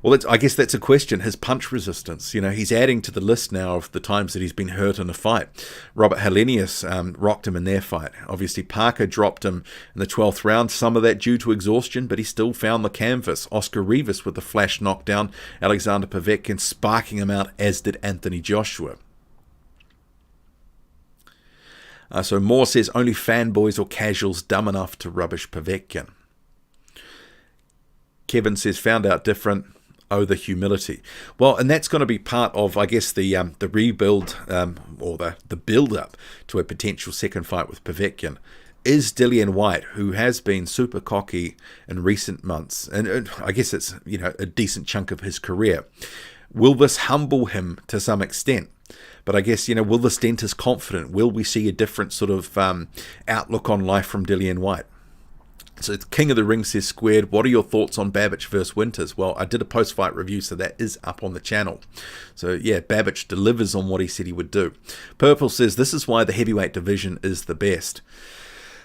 Well, I guess that's a question. His punch resistance. He's adding to the list now of the times that he's been hurt in a fight. Robert Helenius rocked him in their fight. Obviously, Parker dropped him in the 12th round. Some of that due to exhaustion, but he still found the canvas. Oscar Rivas with the flash knockdown. Alexander Povetkin sparking him out, as did Anthony Joshua. So Moore says, only fanboys or casuals dumb enough to rubbish Povetkin. Kevin says, found out different. Oh, the humility. Well, and that's going to be part of, I guess, the rebuild or the build-up to a potential second fight with Povetkin. Is Dillian Whyte, who has been super cocky in recent months, and I guess it's a decent chunk of his career, will this humble him to some extent? But I guess, will this dent his confidence? Will we see a different sort of outlook on life from Dillian Whyte? So King of the Ring says, Squared, what are your thoughts on Babic versus Winters? Well, I did a post-fight review, so that is up on the channel. So yeah, Babic delivers on what he said he would do. Purple says, this is why the heavyweight division is the best.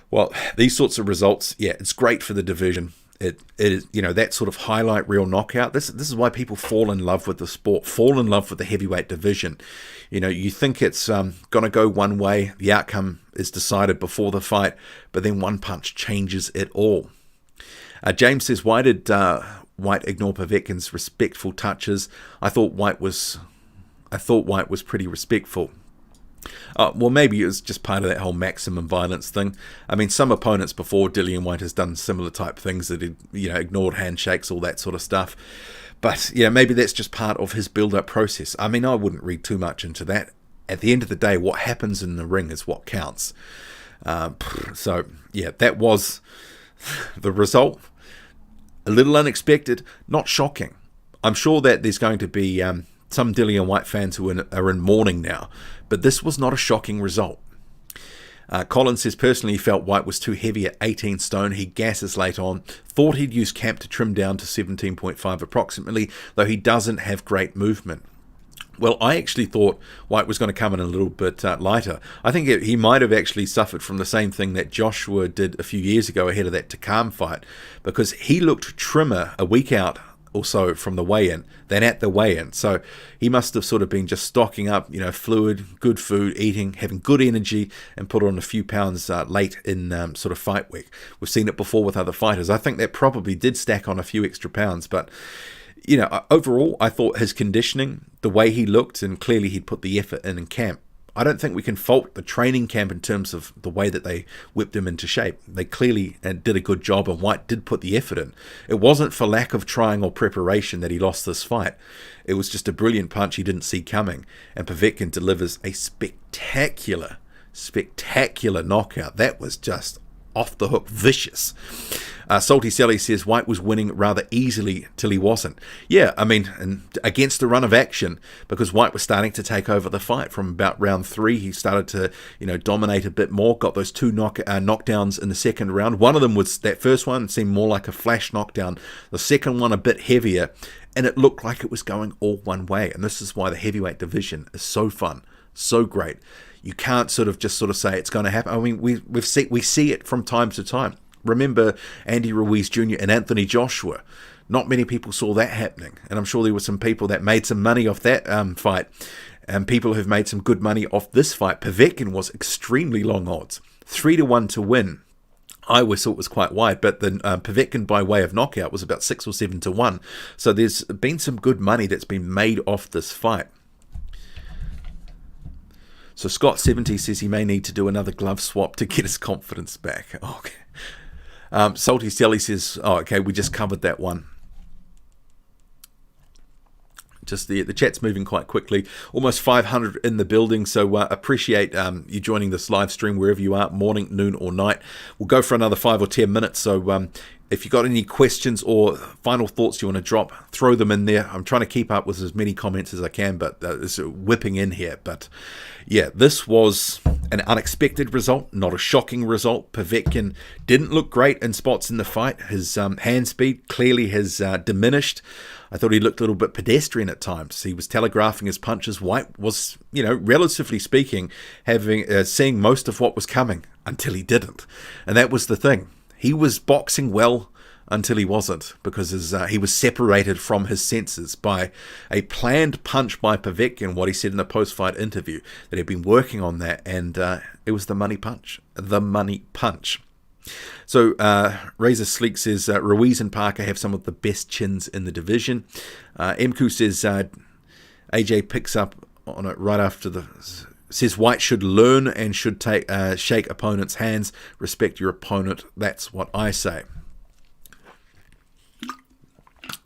Well, these sorts of results, it's great for the division. It is, that sort of highlight reel knockout. This is why people fall in love with the sport, fall in love with the heavyweight division. You think it's going to go one way, the outcome is decided before the fight, but then one punch changes it all. James says, why did Whyte ignore Povetkin's respectful touches? I thought Whyte was pretty respectful. Well, maybe it was just part of that whole maximum violence thing. I mean, some opponents before Dillian Whyte has done similar type things that ignored handshakes, all that sort of stuff. But maybe that's just part of his build-up process. I mean, I wouldn't read too much into that. At the end of the day, what happens in the ring is what counts. So yeah, that was the result. A little unexpected, not shocking. I'm sure that there's going to be some Dillian Whyte fans who are in mourning now, but this was not a shocking result. Colin says, personally, he felt Whyte was too heavy at 18 stone. He gasses late on. Thought he'd use camp to trim down to 17.5 approximately, though he doesn't have great movement. Well, I actually thought Whyte was going to come in a little bit lighter. I think he might have actually suffered from the same thing that Joshua did a few years ago ahead of that Takam fight, because he looked trimmer a week out or so from the weigh-in than at the weigh-in. So he must have sort of been just stocking up, fluid, good food, eating, having good energy, and put on a few pounds late in sort of fight week. We've seen it before with other fighters. I think that probably did stack on a few extra pounds, but overall, I thought his conditioning, the way he looked, and clearly he'd put the effort in camp, I don't think we can fault the training camp in terms of the way that they whipped him into shape. They clearly did a good job, and Whyte did put the effort in. It wasn't for lack of trying or preparation that he lost this fight. It was just a brilliant punch he didn't see coming, and Povetkin delivers a spectacular knockout. That was just off the hook, vicious. Salty Sally says Whyte was winning rather easily till he wasn't. Yeah, I mean, and against the run of action, because Whyte was starting to take over the fight from about round 3. He started to, dominate a bit more. Got those 2 knockdowns in the second round. One of them was that first one seemed more like a flash knockdown. The second one a bit heavier, and it looked like it was going all one way. And this is why the heavyweight division is so fun, so great. You can't sort of say it's going to happen. I mean, we see it from time to time. Remember Andy Ruiz Jr. and Anthony Joshua. Not many people saw that happening, and I'm sure there were some people that made some money off that fight, and people who've made some good money off this fight. Povetkin was extremely long odds, 3-1 to win. I always thought it was quite wide, but the Povetkin by way of knockout was about 6 or 7 to 1. So there's been some good money that's been made off this fight. So Scott70 says he may need to do another glove swap to get his confidence back. Okay. Salty Sally says, oh, okay, we just covered that one. Just the chat's moving quite quickly. Almost 500 in the building, so appreciate you joining this live stream wherever you are, morning, noon, or night. We'll go for another 5 or 10 minutes, so if you've got any questions or final thoughts you want to drop, throw them in there. I'm trying to keep up with as many comments as I can, but it's whipping in here. But yeah, this was an unexpected result, not a shocking result. Povetkin didn't look great in spots in the fight. His hand speed clearly has diminished. I thought he looked a little bit pedestrian at times. He was telegraphing his punches. Whyte was, relatively speaking, seeing most of what was coming until he didn't. And that was the thing. He was boxing well until he wasn't, because he was separated from his senses by a planned punch by Povetkin, what he said in a post-fight interview, that he'd been working on that, and it was the money punch. The money punch. So Razor Sleek says Ruiz and Parker have some of the best chins in the division. MQ says AJ picks up on it right after says Whyte should learn and should shake opponents' hands. Respect your opponent. That's what I say.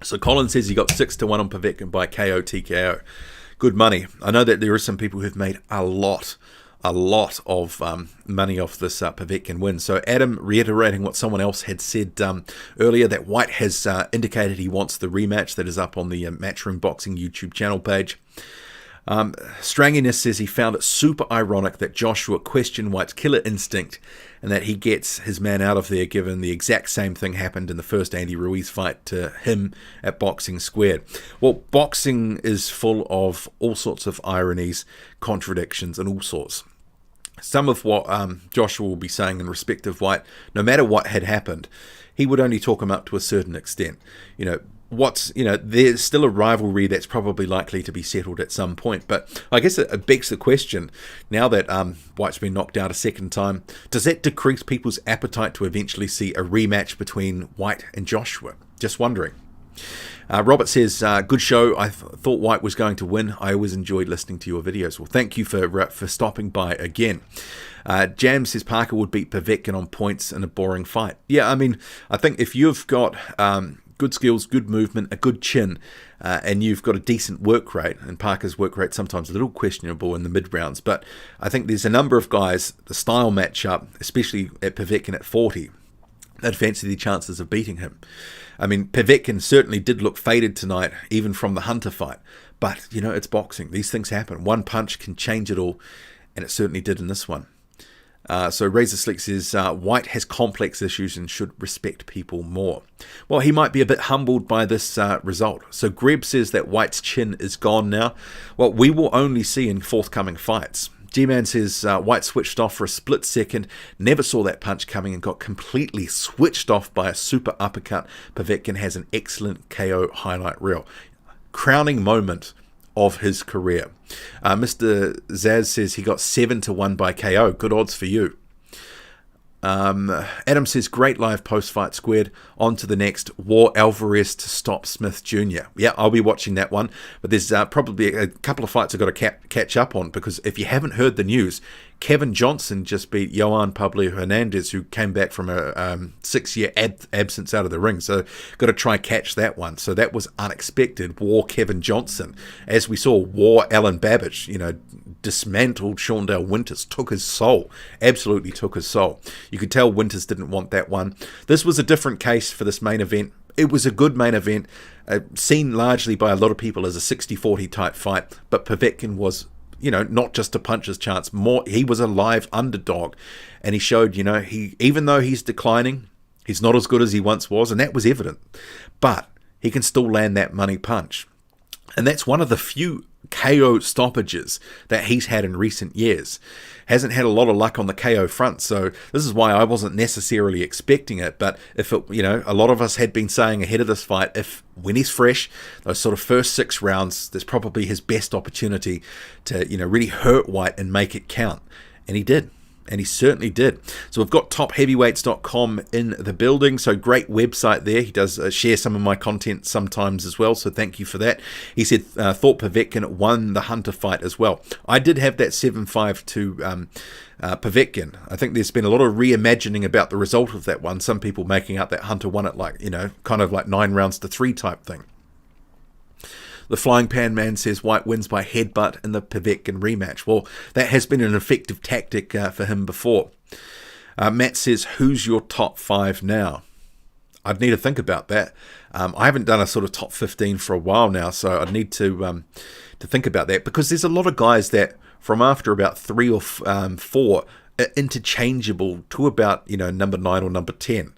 So Colin says he got 6-1 on Povetkin by KO TKO. Good money. I know that there are some people who've made a lot of money off this Povetkin win. So Adam, reiterating what someone else had said earlier, that Whyte has indicated he wants the rematch that is up on the Matchroom Boxing YouTube channel page. Stranginess says he found it super ironic that Joshua questioned Whyte's killer instinct and that he gets his man out of there, given the exact same thing happened in the first Andy Ruiz fight to him at Boxing Squared. Well, boxing is full of all sorts of ironies, contradictions, and all sorts. Some of what Joshua will be saying in respect of Whyte, no matter what had happened, he would only talk him up to a certain extent. There's still a rivalry that's probably likely to be settled at some point. But I guess it begs the question, now that Whyte's been knocked out a second time, does that decrease people's appetite to eventually see a rematch between Whyte and Joshua? Just wondering. Robert says, good show. I thought Whyte was going to win. I always enjoyed listening to your videos. Well, thank you for stopping by again. Jam says Parker would beat Povetkin on points in a boring fight. Yeah, I mean, I think if you've got good skills, good movement, a good chin, and you've got a decent work rate, and Parker's work rate sometimes a little questionable in the mid-rounds, but I think there's a number of guys, the style matchup, especially at Povetkin at 40, that fancy the chances of beating him. I mean, Povetkin certainly did look faded tonight, even from the Hunter fight, but, it's boxing. These things happen. One punch can change it all, and it certainly did in this one. So Razor Slick says, Whyte has complex issues and should respect people more. Well, he might be a bit humbled by this result. So Greb says that Whyte's chin is gone now. Well, we will only see in forthcoming fights. G-Man says Whyte switched off for a split second, never saw that punch coming and got completely switched off by a super uppercut. Povetkin has an excellent KO highlight reel. Crowning moment of his career. Mr. Zaz says he got 7-1 by KO. Good odds for you. Adam says, great live post-fight squared. On to the next. War Alvarez to stop Smith Jr. Yeah, I'll be watching that one. But there's probably a couple of fights I've got to catch up on, because if you haven't heard the news, Kevin Johnson just beat Joan Pablo Hernandez, who came back from a 6-year absence out of the ring. So got to try catch that one. So that was unexpected. War Kevin Johnson. As we saw, War Alan Babbage, dismantled Shaundale Winters, took his soul, absolutely took his soul. You could tell Winters didn't want that one. This was a different case for this main event. It was a good main event, seen largely by a lot of people as a 60-40 type fight, but Povetkin was, not just a puncher's chance, he was a live underdog, and he showed, even though he's declining, he's not as good as he once was, and that was evident, but he can still land that money punch. And that's one of the few KO stoppages that he's had in recent years. Hasn't had a lot of luck on the KO front, so this is why I wasn't necessarily expecting it. But if it, a lot of us had been saying ahead of this fight, when he's fresh, those sort of first 6 rounds, there's probably his best opportunity to, really hurt Whyte and make it count. And he did. And he certainly did. So we've got topheavyweights.com in the building. So great website there. He does share some of my content sometimes as well. So thank you for that. He said thought Povetkin won the Hunter fight as well. I did have that 7-5 to Povetkin. I think there's been a lot of reimagining about the result of that one. Some people making out that Hunter won it like, kind of like 9 rounds to 3 type thing. The Flying Pan Man says Whyte wins by headbutt in the Povetkin rematch. Well, that has been an effective tactic for him before. Matt says, who's your top 5 now? I'd need to think about that. I haven't done a sort of top 15 for a while now, so I'd need to think about that, because there's a lot of guys that from after about 3 or 4 are interchangeable to about, number 9 or number 10.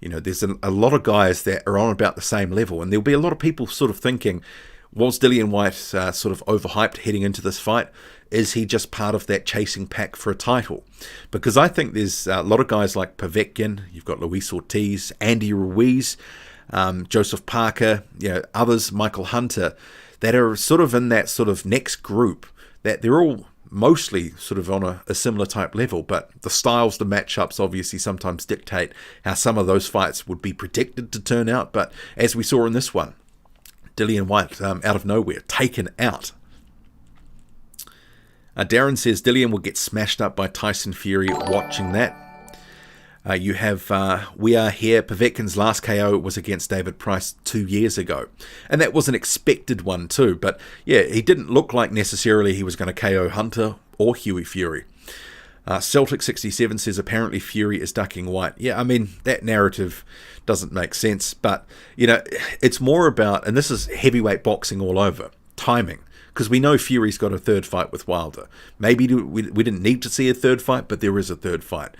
There's a lot of guys that are on about the same level, and there'll be a lot of people sort of thinking, was Dillian Whyte sort of overhyped heading into this fight? Is he just part of that chasing pack for a title? Because I think there's a lot of guys like Povetkin, you've got Luis Ortiz, Andy Ruiz, Joseph Parker, others, Michael Hunter, that are sort of in that sort of next group, that they're all mostly sort of on a similar type level, but the styles, the matchups obviously sometimes dictate how some of those fights would be predicted to turn out. But as we saw in this one, Dillian Whyte out of nowhere, taken out. Darren says Dillian will get smashed up by Tyson Fury. Watching that. You have We Are Here. Povetkin's last KO was against David Price 2 years ago. And that was an expected one too. But yeah, he didn't look like necessarily he was going to KO Hunter or Hughie Fury. Celtic67 says apparently Fury is ducking Whyte. Yeah, I mean, that narrative doesn't make sense. But, it's more about, and this is heavyweight boxing all over, timing. Because we know Fury's got a third fight with Wilder. Maybe we didn't need to see a third fight, but there is a third fight.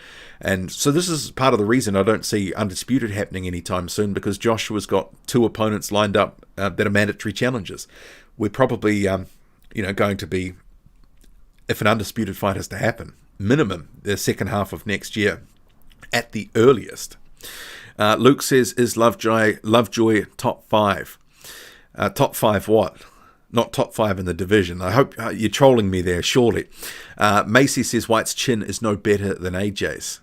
And so this is part of the reason I don't see Undisputed happening anytime soon, because Joshua's got 2 opponents lined up that are mandatory challenges. We're probably, going to be, if an Undisputed fight has to happen, minimum the second half of next year at the earliest. Luke says, is Lovejoy top 5? Top 5 what? Not top 5 in the division. I hope you're trolling me there, surely. Macy says Whyte's chin is no better than AJ's.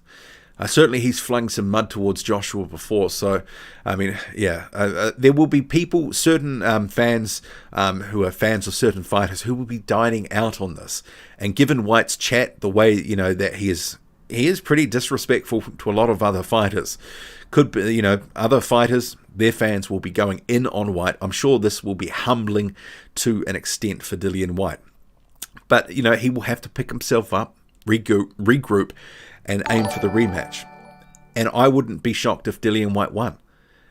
Certainly he's flung some mud towards Joshua before, so, I mean, yeah. There will be people, certain fans who are fans of certain fighters who will be dining out on this. And given Whyte's chat, the way, that he is pretty disrespectful to a lot of other fighters. Could be, other fighters, their fans will be going in on Whyte. I'm sure this will be humbling to an extent for Dillian Whyte. But, he will have to pick himself up, regroup, and aim for the rematch. And I wouldn't be shocked if Dillian Whyte won.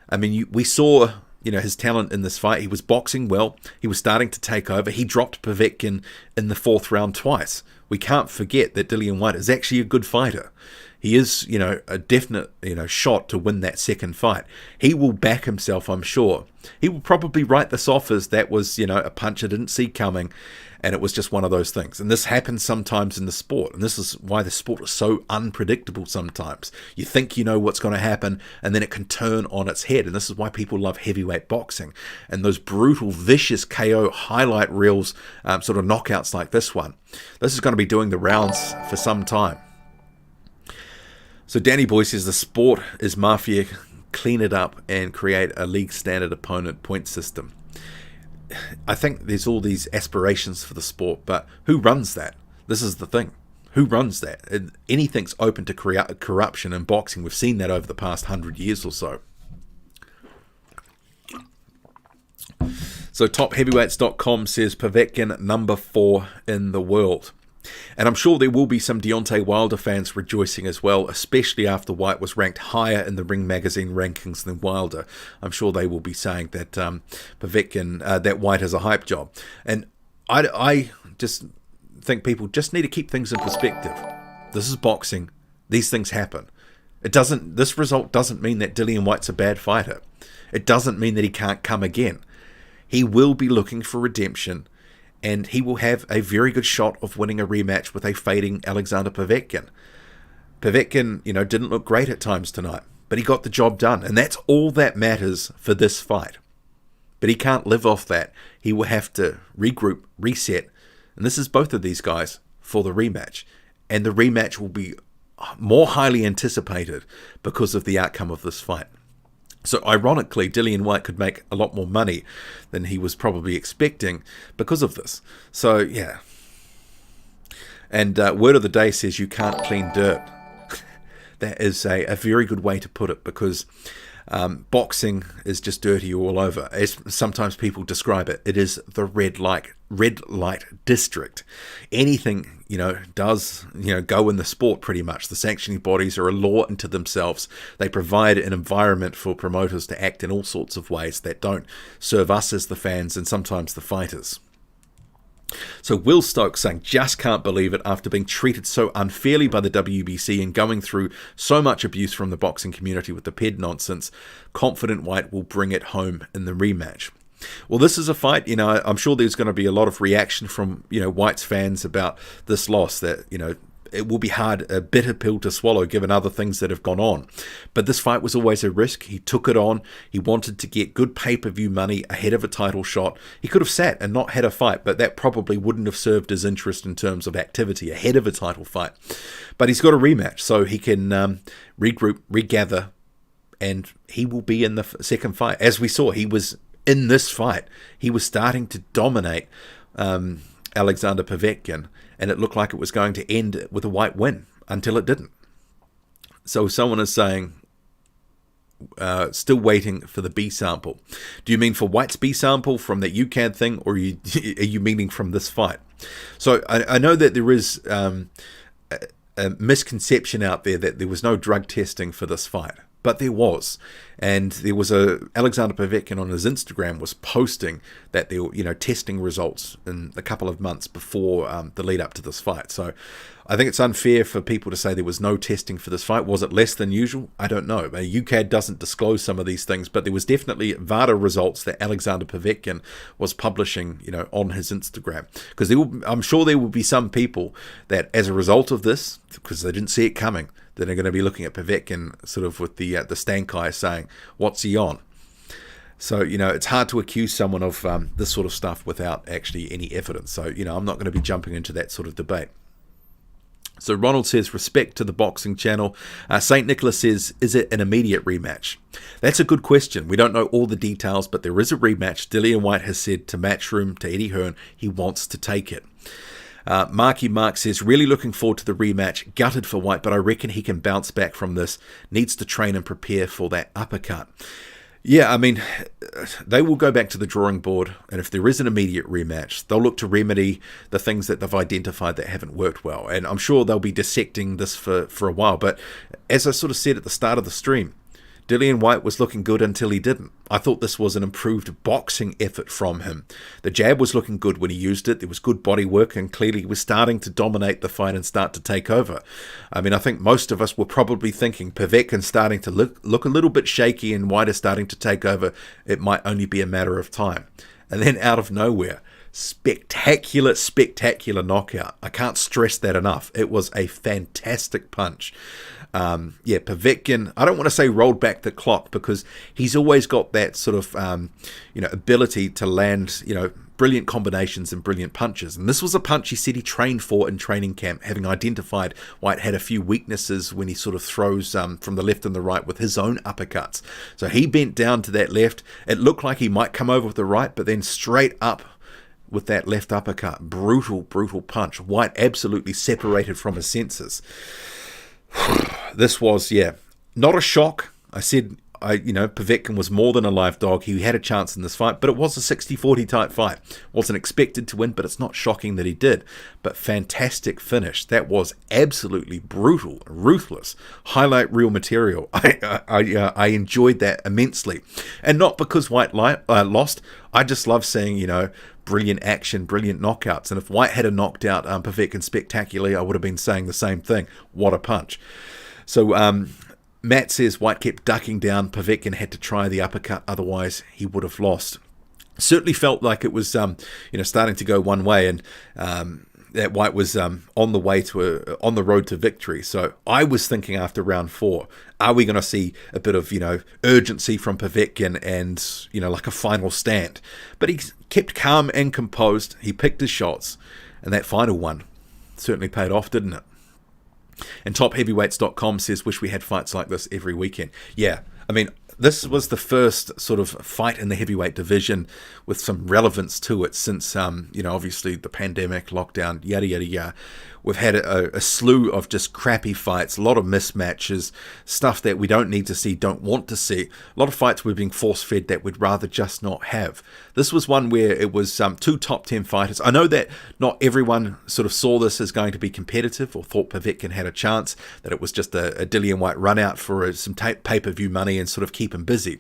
I mean, we saw, his talent in this fight. He was boxing well. He was starting to take over. He dropped Povetkin in the 4th round twice. We can't forget that Dillian Whyte is actually a good fighter. He is, a definite, shot to win that second fight. He will back himself, I'm sure. He will probably write this off as that was, a punch I didn't see coming, and it was just one of those things. And this happens sometimes in the sport, and this is why the sport is so unpredictable sometimes. You think you know what's going to happen, and then it can turn on its head, and this is why people love heavyweight boxing. And those brutal, vicious KO highlight reels, sort of knockouts like this one. This is going to be doing the rounds for some time. So Danny Boy says the sport is mafia. Clean it up and create a league standard opponent point system. I think there's all these aspirations for the sport, but who runs that? This is the thing. Who runs that? Anything's open to corruption in boxing. We've seen that over the past 100 years or so. So topheavyweights.com says Povetkin number 4 in the world. And I'm sure there will be some Deontay Wilder fans rejoicing as well, especially after Whyte was ranked higher in the Ring Magazine rankings than Wilder. I'm sure they will be saying that Povetkin, that Whyte is a hype job. And I just think people just need to keep things in perspective. This is boxing. These things happen. This result doesn't mean that Dillian Whyte's a bad fighter. It doesn't mean that he can't come again. He will be looking for redemption, and he will have a very good shot of winning a rematch with a fading Alexander Povetkin. Povetkin, didn't look great at times tonight, but he got the job done, and that's all that matters for this fight. But he can't live off that. He will have to regroup, reset, and this is both of these guys for the rematch. And the rematch will be more highly anticipated because of the outcome of this fight. So ironically, Dillian Whyte could make a lot more money than he was probably expecting because of this. So, yeah. And word of the day says you can't clean dirt. That is a very good way to put it, because boxing is just dirty all over. As sometimes people describe it, it is the red light district. Anything, does, go in the sport pretty much. The sanctioning bodies are a law unto themselves. They provide an environment for promoters to act in all sorts of ways that don't serve us as the fans and sometimes the fighters. So Will Stokes saying, just can't believe it after being treated so unfairly by the WBC and going through so much abuse from the boxing community with the PED nonsense. Confident Whyte will bring it home in the rematch. Well, this is a fight, I'm sure there's going to be a lot of reaction from, Whyte's fans about this loss, that, it will be a bitter pill to swallow given other things that have gone on. But this fight was always a risk. He took it on. He wanted to get good pay-per-view money ahead of a title shot. He could have sat and not had a fight, but that probably wouldn't have served his interest in terms of activity ahead of a title fight. But he's got a rematch, so he can regroup, regather, and he will be in the second fight. As we saw, he was in this fight. He was starting to dominate Alexander Povetkin, and it looked like it was going to end with a Whyte win until it didn't. So someone is saying, still waiting for the B sample. Do you mean for Whyte's B sample from that UCAD thing, or are you meaning from this fight? So I know that there is a misconception out there that there was no drug testing for this fight. But there was, and there was Alexander Povetkin on his Instagram was posting that there were, testing results in a couple of months before the lead up to this fight. So I think it's unfair for people to say there was no testing for this fight. Was it less than usual? I don't know. UCAD doesn't disclose some of these things, but there was definitely VADA results that Alexander Povetkin was publishing, on his Instagram. Because I'm sure there will be some people that, as a result of this, because they didn't see it coming, that are going to be looking at Povetkin sort of with the stank eye saying, what's he on? So, it's hard to accuse someone of this sort of stuff without actually any evidence. So, I'm not going to be jumping into that sort of debate. So Ronald says, respect to the boxing channel. St. Nicholas says, is it an immediate rematch? That's a good question. We don't know all the details, but there is a rematch. Dillian Whyte has said to Matchroom, to Eddie Hearn, he wants to take it. Marky Mark says, really looking forward to the rematch. Gutted for Whyte, but I reckon he can bounce back from this. Needs to train and prepare for that uppercut. Yeah, they will go back to the drawing board, and if there is an immediate rematch, they'll look to remedy the things that they've identified that haven't worked well. And I'm sure they'll be dissecting this for a while. But as I sort of said at the start of the stream, Dillian Whyte was looking good until he didn't. I thought this was an improved boxing effort from him. The jab was looking good when he used it. There was good body work, and clearly he was starting to dominate the fight and start to take over. I think most of us were probably thinking Povetkin's starting to look a little bit shaky and Whyte is starting to take over. It might only be a matter of time. And then out of nowhere, spectacular knockout. I can't stress that enough. It was a fantastic punch. Povetkin, I don't want to say rolled back the clock, because he's always got that sort of, ability to land, brilliant combinations and brilliant punches. And this was a punch he said he trained for in training camp, having identified Whyte had a few weaknesses when he sort of throws from the left and the right with his own uppercuts. So he bent down to that left. It looked like he might come over with the right, but then straight up with that left uppercut. Brutal, brutal punch. Whyte absolutely separated from his senses. This was, not a shock. I said, Povetkin was more than a live dog. He had a chance in this fight, but it was a 60-40 type fight. Wasn't expected to win, but it's not shocking that he did. But fantastic finish. That was absolutely brutal, ruthless, highlight reel material. I enjoyed that immensely. And not because Whyte lost. I just love seeing, brilliant action, brilliant knockouts. And if Whyte had knocked out Povetkin spectacularly, I would have been saying the same thing. What a punch. So, Matt says Whyte kept ducking down. Povetkin had to try the uppercut, otherwise he would have lost. Certainly felt like it was, starting to go one way, and that Whyte was on the road to victory. So I was thinking after round 4, are we going to see a bit of urgency from Povetkin and like a final stand? But he kept calm and composed. He picked his shots, and that final one certainly paid off, didn't it? And TopHeavyweights.com says, wish we had fights like this every weekend. Yeah, I mean, this was the first sort of fight in the heavyweight division with some relevance to it since, obviously the pandemic, lockdown, yada, yada, yada. We've had a slew of just crappy fights, a lot of mismatches, stuff that we don't need to see, don't want to see. A lot of fights we're being force-fed that we'd rather just not have. This was one where it was 2 top 10 fighters. I know that not everyone sort of saw this as going to be competitive or thought Povetkin had a chance, that it was just a Dillian Whyte run out for some pay-per-view money and sort of keep him busy.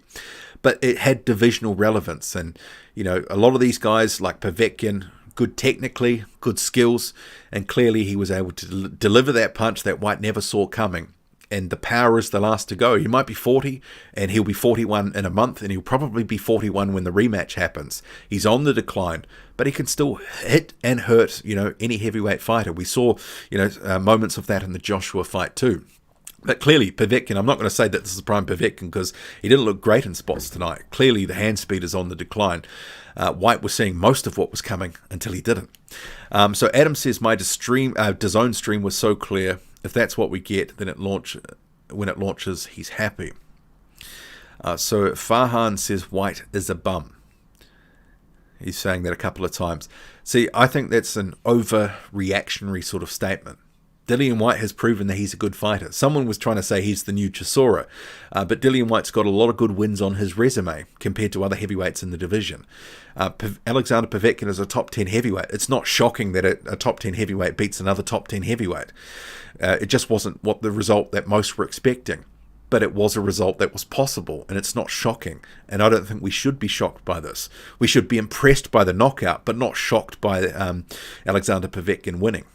But it had divisional relevance, and a lot of these guys like Povetkin, good technically, good skills, and clearly he was able to deliver that punch that Whyte never saw coming. And the power is the last to go. He might be 40, and he'll be 41 in a month, and he'll probably be 41 when the rematch happens. He's on the decline, but he can still hit and hurt, any heavyweight fighter. We saw, moments of that in the Joshua fight too. But clearly, Povetkin, I'm not going to say that this is prime Povetkin because he didn't look great in spots tonight. Clearly, the hand speed is on the decline. Whyte was seeing most of what was coming until he didn't. So Adam says, my DAZN stream was so clear. If that's what we get, then when it launches, he's happy. So Farhan says, Whyte is a bum. He's saying that a couple of times. See, I think that's an overreactionary sort of statement. Dillian Whyte has proven that he's a good fighter. Someone was trying to say he's the new Chisora, but Dillian Whyte's got a lot of good wins on his resume compared to other heavyweights in the division. Alexander Povetkin is a top 10 heavyweight. It's not shocking that a top 10 heavyweight beats another top 10 heavyweight. It just wasn't the result that most were expecting. But it was a result that was possible, and it's not shocking. And I don't think we should be shocked by this. We should be impressed by the knockout, but not shocked by Alexander Povetkin winning.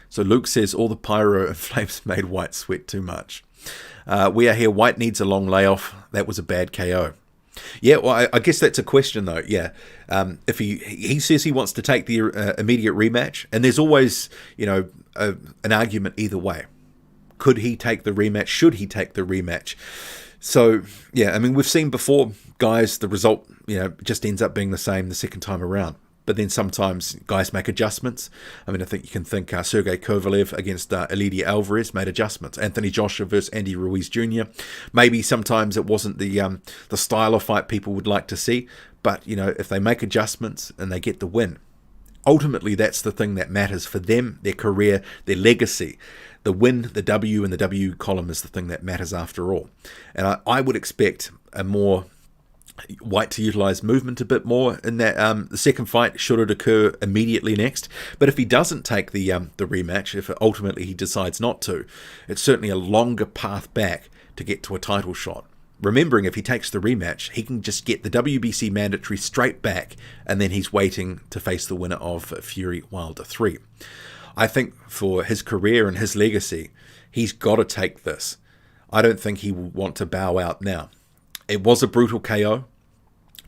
So Luke says, all the pyro and flames made Whyte sweat too much. We are here. Whyte needs a long layoff. That was a bad KO. Yeah, well, I guess that's a question, though. Yeah, if he says he wants to take the immediate rematch, and there's always, an argument either way. Could he take the rematch? Should he take the rematch? So, yeah, I mean, we've seen before, guys, the result, just ends up being the same the second time around. But then sometimes guys make adjustments. I mean, I think you can think Sergey Kovalev against Elidia Alvarez made adjustments. Anthony Joshua versus Andy Ruiz Jr. Maybe sometimes it wasn't the style of fight people would like to see. But, if they make adjustments and they get the win, ultimately that's the thing that matters for them, their career, their legacy. The win, the W, and the W column is the thing that matters after all. And I would expect a more Whyte to utilize movement a bit more in that the second fight, should it occur immediately next. But if he doesn't take the rematch, if ultimately he decides not to, it's certainly a longer path back to get to a title shot. Remembering if he takes the rematch, he can just get the WBC mandatory straight back, and then he's waiting to face the winner of Fury Wilder 3. I think for his career and his legacy, he's got to take this. I don't think he will want to bow out now. It was a brutal KO,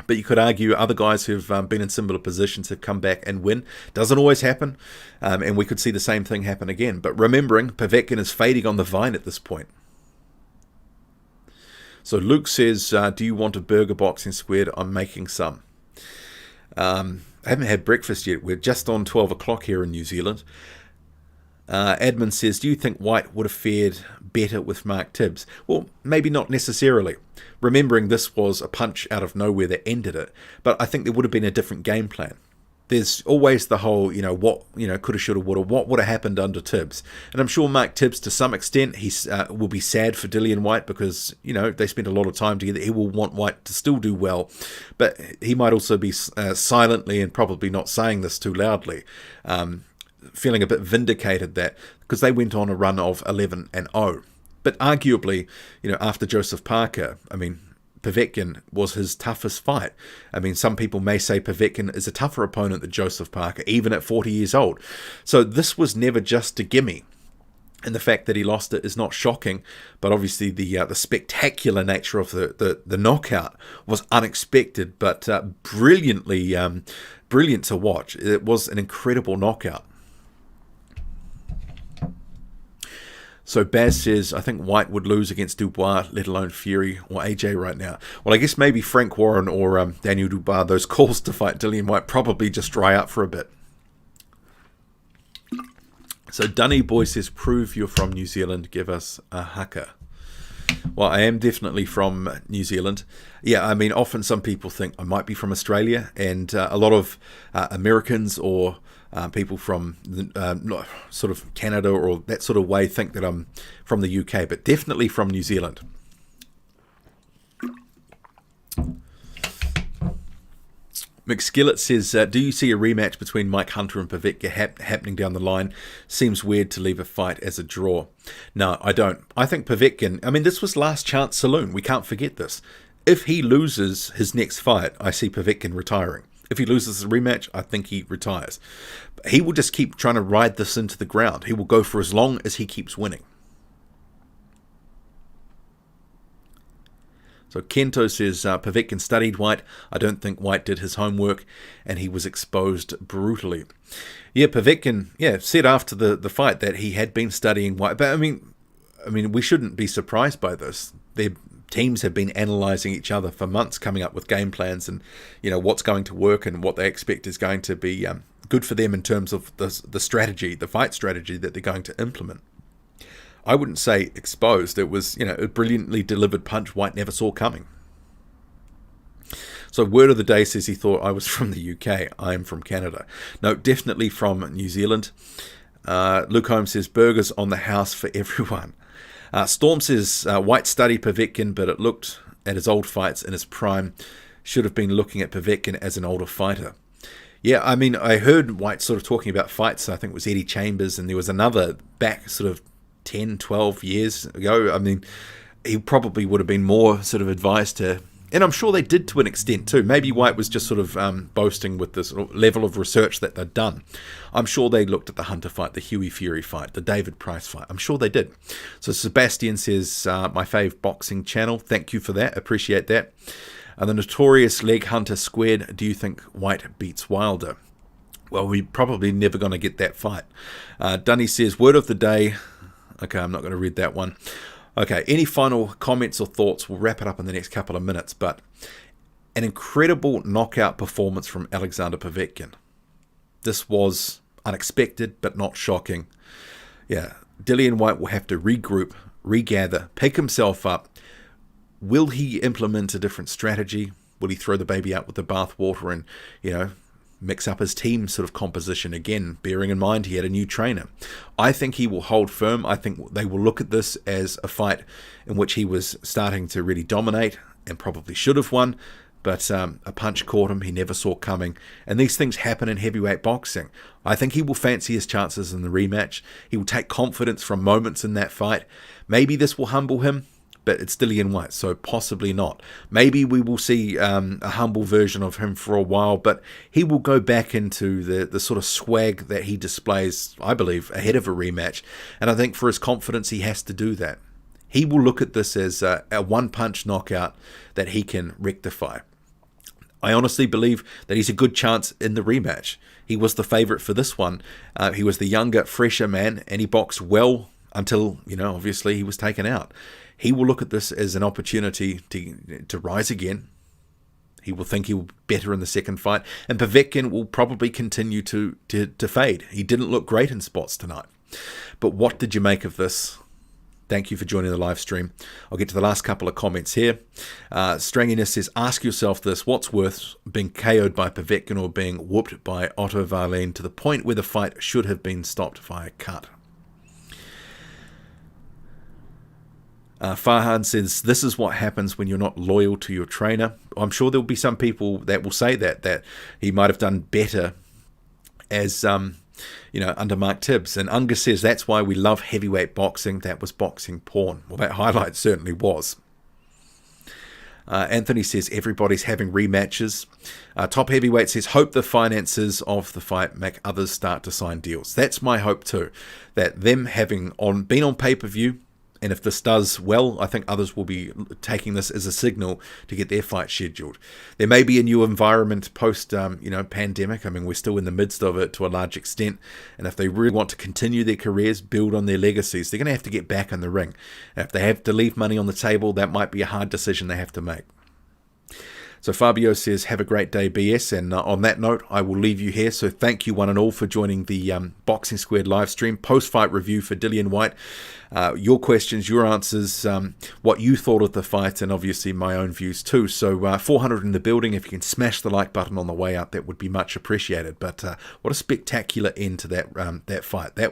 but you could argue other guys who've been in similar positions have come back and win. Doesn't always happen, and we could see the same thing happen again. But remembering, Povetkin is fading on the vine at this point. So Luke says, do you want a burger boxing squared? I'm making some. I haven't had breakfast yet. We're just on 12 o'clock here in New Zealand. Admin says, do you think Whyte would have fared better with Mark Tibbs? Well, maybe not necessarily. Remembering this was a punch out of nowhere that ended it. But I think there would have been a different game plan. There's always the whole, what, coulda, shoulda, woulda, what would have happened under Tibbs. And I'm sure Mark Tibbs, to some extent, he will be sad for Dillian Whyte because, they spent a lot of time together. He will want Whyte to still do well. But he might also be silently and probably not saying this too loudly, feeling a bit vindicated that because they went on a run of 11-0. But arguably, after Joseph Parker, Povetkin was his toughest fight. Some people may say Povetkin is a tougher opponent than Joseph Parker, even at 40 years old. So this was never just a gimme. And the fact that he lost it is not shocking, but obviously the spectacular nature of the knockout was unexpected, but brilliant to watch. It was an incredible knockout. So Baz says, I think Whyte would lose against Dubois, let alone Fury or AJ right now. Well, I guess maybe Frank Warren or Daniel Dubois, those calls to fight Dillian Whyte probably just dry up for a bit. So Dunny Boy says, prove you're from New Zealand, give us a haka. Well, I am definitely from New Zealand. Yeah, often some people think I might be from Australia, and a lot of Americans or people from sort of Canada or that sort of way think that I'm from the UK, but definitely from New Zealand. McSkillet says, do you see a rematch between Mike Hunter and Povetkin happening down the line? Seems weird to leave a fight as a draw. No, I don't. I think Povetkin, this was last chance saloon. We can't forget this. If he loses his next fight, I see Povetkin retiring. If he loses the rematch, I think he retires. He will just keep trying to ride this into the ground. He will go for as long as he keeps winning. So Kento says, Povetkin studied Whyte. I don't think Whyte did his homework, and he was exposed brutally. Yeah, Povetkin, said after the fight that he had been studying Whyte. But we shouldn't be surprised by this. Their teams have been analysing each other for months, coming up with game plans and, what's going to work and what they expect is going to be good for them in terms of the strategy, the fight strategy that they're going to implement. I wouldn't say exposed. It was, a brilliantly delivered punch Whyte never saw coming. So Word of the Day says he thought I was from the UK. I am from Canada. No, definitely from New Zealand. Luke Holmes says burgers on the house for everyone. Storm says Whyte studied Povetkin, but it looked at his old fights in his prime. Should have been looking at Povetkin as an older fighter. Yeah, I heard Whyte sort of talking about fights. I think it was Eddie Chambers, and there was another back sort of 10, 12 years ago. He probably would have been more sort of advised to, and I'm sure they did to an extent too. Maybe Whyte was just sort of boasting with this level of research that they'd done. I'm sure they looked at the Hunter fight, the Huey Fury fight, the David Price fight. I'm sure they did. So Sebastian says, my fave boxing channel. Thank you for that. Appreciate that. And the notorious leg Hunter squared. Do you think Whyte beats Wilder? Well, we're probably never going to get that fight. Dunny says, word of the day. Okay, I'm not going to read that one. Okay, any final comments or thoughts? We'll wrap it up in the next couple of minutes. But an incredible knockout performance from Alexander Povetkin. This was unexpected, but not shocking. Yeah, Dillian Whyte will have to regroup, regather, pick himself up. Will he implement a different strategy? Will he throw the baby out with the bathwater and, mix up his team sort of composition again, bearing in mind he had a new trainer? I think he will hold firm. I think they will look at this as a fight in which he was starting to really dominate and probably should have won, but a punch caught him he never saw coming. And these things happen in heavyweight boxing. I think he will fancy his chances in the rematch. He will take confidence from moments in that fight. Maybe this will humble him, but it's Dillian Whyte, so possibly not. Maybe we will see a humble version of him for a while, but he will go back into the sort of swag that he displays, I believe, ahead of a rematch. And I think for his confidence, he has to do that. He will look at this as a one-punch knockout that he can rectify. I honestly believe that he's a good chance in the rematch. He was the favourite for this one. He was the younger, fresher man, and he boxed well until, obviously he was taken out. He will look at this as an opportunity to rise again. He will think he will be better in the second fight. And Povetkin will probably continue to fade. He didn't look great in spots tonight. But what did you make of this? Thank you for joining the live stream. I'll get to the last couple of comments here. Stranginess says, ask yourself this. What's worse, being KO'd by Povetkin or being whooped by Otto Wallin to the point where the fight should have been stopped via cut? Farhan says, this is what happens when you're not loyal to your trainer. I'm sure there'll be some people that will say that he might have done better as, under Mark Tibbs. And Unga says, that's why we love heavyweight boxing. That was boxing porn. Well, that highlight certainly was. Anthony says, everybody's having rematches. Top Heavyweight says, hope the finances of the fight make others start to sign deals. That's my hope too. That them having been on pay-per-view, and if this does well, I think others will be taking this as a signal to get their fight scheduled. There may be a new environment post-pandemic. I mean, we're still in the midst of it to a large extent. And if they really want to continue their careers, build on their legacies, they're going to have to get back in the ring. And if they have to leave money on the table, that might be a hard decision they have to make. So Fabio says, have a great day, BS. And on that note, I will leave you here. So thank you one and all for joining the Boxing Squared live stream. Post-fight review for Dillian Whyte. Your questions, your answers, what you thought of the fight, and obviously my own views too. So 400 in the building. If you can smash the like button on the way out, that would be much appreciated. But what a spectacular end to that fight. That was